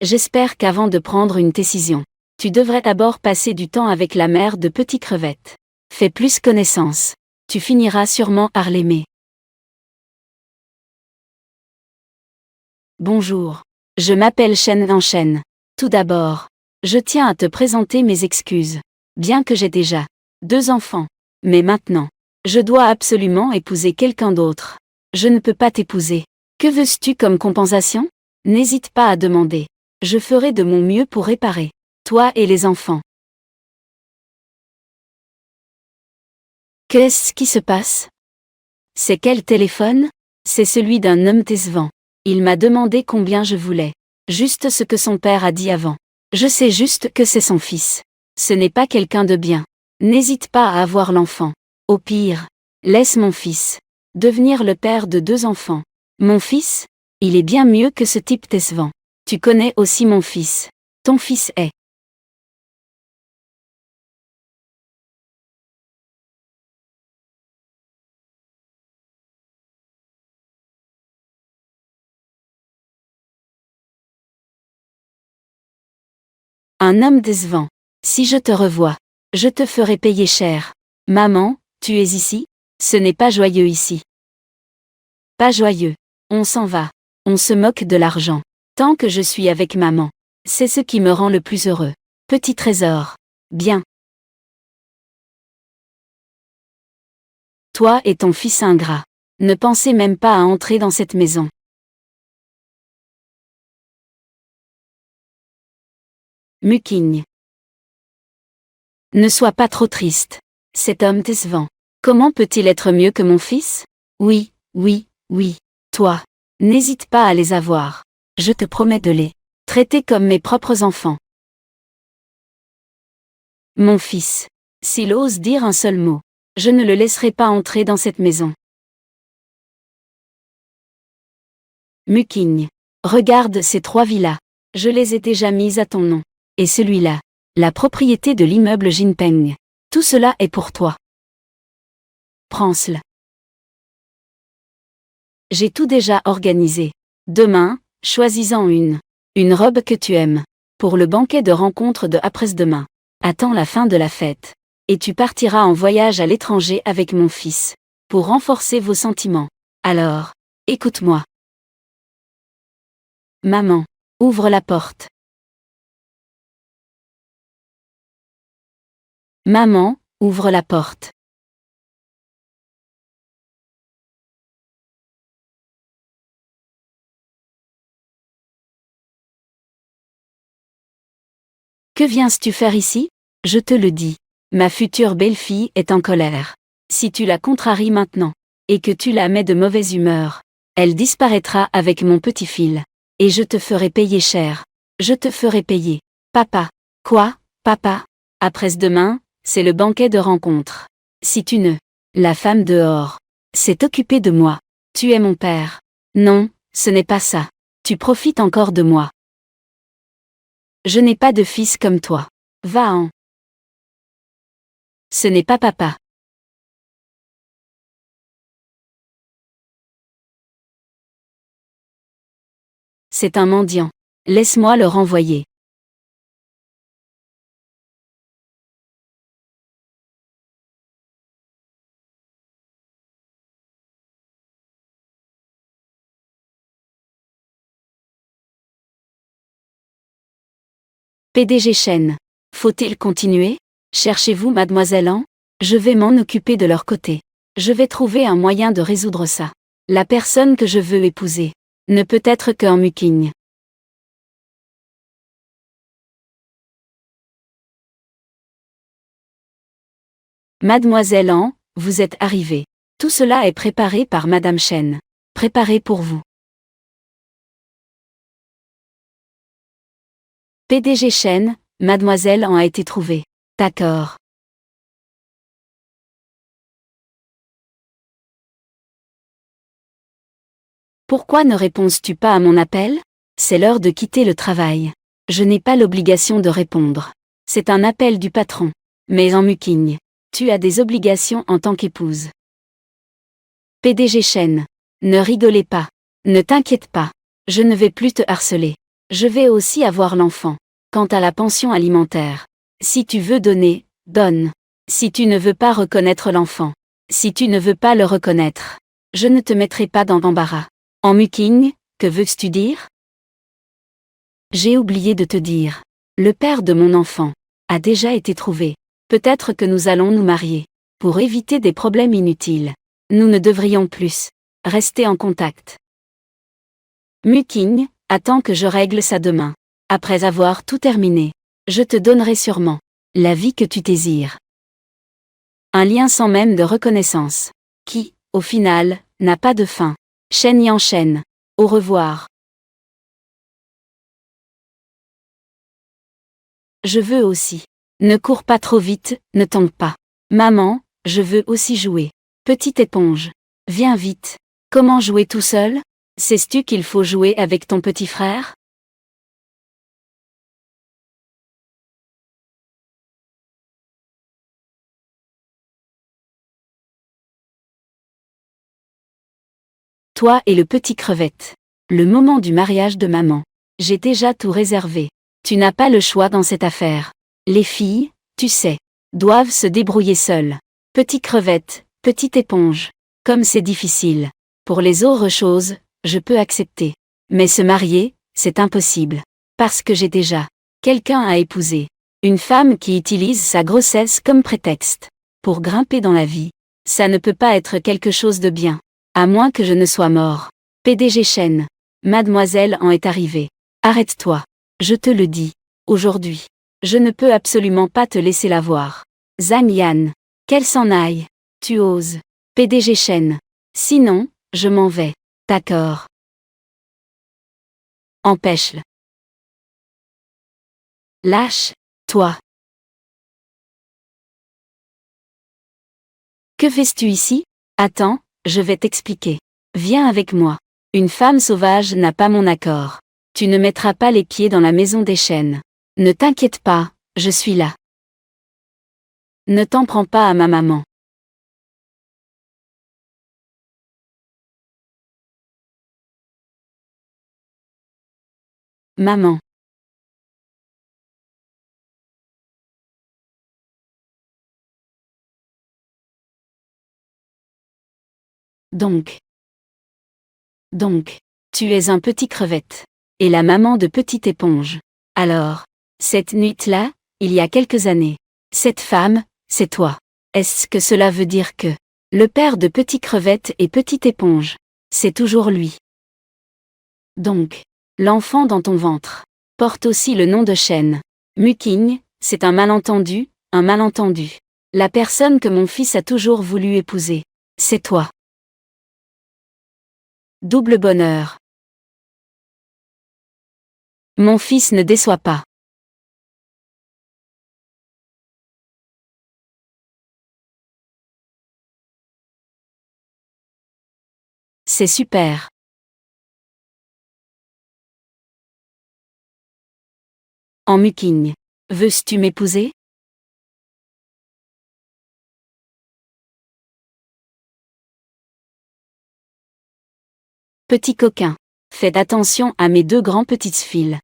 J'espère qu'avant de prendre une décision, tu devrais d'abord passer du temps avec la mère de Petit Crevette. Fais plus connaissance. Tu finiras sûrement par l'aimer. Bonjour. Je m'appelle Shen Shen. Tout d'abord, je tiens à te présenter mes excuses. Bien que j'ai déjà 2 enfants. Mais maintenant, je dois absolument épouser quelqu'un d'autre. Je ne peux pas t'épouser. Que veux-tu comme compensation? N'hésite pas à demander. Je ferai de mon mieux pour réparer toi et les enfants. Qu'est-ce qui se passe? C'est quel téléphone? C'est celui d'un homme décevant. Il m'a demandé combien je voulais. Juste ce que son père a dit avant. Je sais juste que c'est son fils. Ce n'est pas quelqu'un de bien. N'hésite pas à avoir l'enfant. Au pire, laisse mon fils devenir le père de 2 enfants. Mon fils? Il est bien mieux que ce type décevant. Tu connais aussi mon fils. Ton fils est un homme décevant. Si je te revois, je te ferai payer cher. Maman, tu es ici? Ce n'est pas joyeux ici. Pas joyeux. On s'en va. On se moque de l'argent. Tant que je suis avec maman. C'est ce qui me rend le plus heureux. Petit trésor. Bien. Toi et ton fils ingrat. Ne pensez même pas à entrer dans cette maison. Muking. Ne sois pas trop triste. Cet homme décevant. Comment peut-il être mieux que mon fils? Oui. Toi. N'hésite pas à les avoir. Je te promets de les traiter comme mes propres enfants. Mon fils. S'il ose dire un seul mot, je ne le laisserai pas entrer dans cette maison. Muking. Regarde ces 3 villas. Je les ai déjà mises à ton nom. Et celui-là. La propriété de l'immeuble Jinpeng. Tout cela est pour toi. Prends-le. J'ai tout déjà organisé. Demain, choisis-en une. Une robe que tu aimes. Pour le banquet de rencontre de après-demain. Attends la fin de la fête. Et tu partiras en voyage à l'étranger avec mon fils. Pour renforcer vos sentiments. Alors, écoute-moi. Maman, ouvre la porte. Maman, ouvre la porte. Que viens-tu faire ici? Je te le dis. Ma future belle-fille est en colère. Si tu la contraries maintenant, et que tu la mets de mauvaise humeur, elle disparaîtra avec mon petit fil. Et je te ferai payer cher. Je te ferai payer. Papa. Quoi, papa? Après-demain, c'est le banquet de rencontre. Si tu ne... La femme dehors s'est occupée de moi. Tu es mon père. Non, ce n'est pas ça. Tu profites encore de moi. Je n'ai pas de fils comme toi. Va-en. Ce n'est pas papa. C'est un mendiant. Laisse-moi le renvoyer. PDG Chen. Faut-il continuer? Cherchez-vous mademoiselle An? Je vais m'en occuper de leur côté. Je vais trouver un moyen de résoudre ça. La personne que je veux épouser ne peut être qu'un Muking. Mademoiselle An, vous êtes arrivée. Tout cela est préparé par Madame Chen. Préparé pour vous. PDG Chen, Mademoiselle An a été trouvée. D'accord. Pourquoi ne réponds-tu pas à mon appel? C'est l'heure de quitter le travail. Je n'ai pas l'obligation de répondre. C'est un appel du patron. Mais en Muking, tu as des obligations en tant qu'épouse. PDG Chen. Ne rigolez pas. Ne t'inquiète pas. Je ne vais plus te harceler. Je vais aussi avoir l'enfant. Quant à la pension alimentaire. Si tu veux donner, donne. Si tu ne veux pas reconnaître l'enfant. Si tu ne veux pas le reconnaître. Je ne te mettrai pas dans l'embarras. En Muking, que veux-tu dire? J'ai oublié de te dire. Le père de mon enfant a déjà été trouvé. Peut-être que nous allons nous marier. Pour éviter des problèmes inutiles. Nous ne devrions plus rester en contact. Muking, attends que je règle ça demain. Après avoir tout terminé, je te donnerai sûrement la vie que tu désires. Un lien sans même de reconnaissance. Qui, au final, n'a pas de fin. Chen Yanchen. Au revoir. Je veux aussi. Ne cours pas trop vite, ne tombe pas. Maman, je veux aussi jouer. Petite éponge. Viens vite. Comment jouer tout seul? Sais-tu qu'il faut jouer avec ton petit frère? Toi et le petit crevette. Le moment du mariage de maman. J'ai déjà tout réservé. Tu n'as pas le choix dans cette affaire. Les filles, tu sais, doivent se débrouiller seules. Petit crevette, petite éponge. Comme c'est difficile. Pour les autres choses, je peux accepter. Mais se marier, c'est impossible. Parce que j'ai déjà quelqu'un à épouser. Une femme qui utilise sa grossesse comme prétexte. Pour grimper dans la vie. Ça ne peut pas être quelque chose de bien. À moins que je ne sois mort. PDG Chen. Mademoiselle en est arrivée. Arrête-toi. Je te le dis. Aujourd'hui. Je ne peux absolument pas te laisser la voir. Zhang Yan. Qu'elle s'en aille. Tu oses. PDG Chen. Sinon, je m'en vais. D'accord. Empêche-le. Lâche, toi. Que fais-tu ici? Attends, je vais t'expliquer. Viens avec moi. Une femme sauvage n'a pas mon accord. Tu ne mettras pas les pieds dans la maison des chênes. Ne t'inquiète pas, je suis là. Ne t'en prends pas à ma maman. Maman. Donc, tu es un petit crevette. Et la maman de petite éponge. Alors, cette nuit-là, il y a quelques années. Cette femme, c'est toi. Est-ce que cela veut dire que le père de petit crevette et petite éponge, c'est toujours lui? Donc, l'enfant dans ton ventre porte aussi le nom de chêne. Muking, c'est un malentendu, un malentendu. La personne que mon fils a toujours voulu épouser, c'est toi. Double bonheur. Mon fils ne déçoit pas. C'est super. En muking. Veux-tu m'épouser? Petit coquin. Faites attention à mes deux grands petites filles.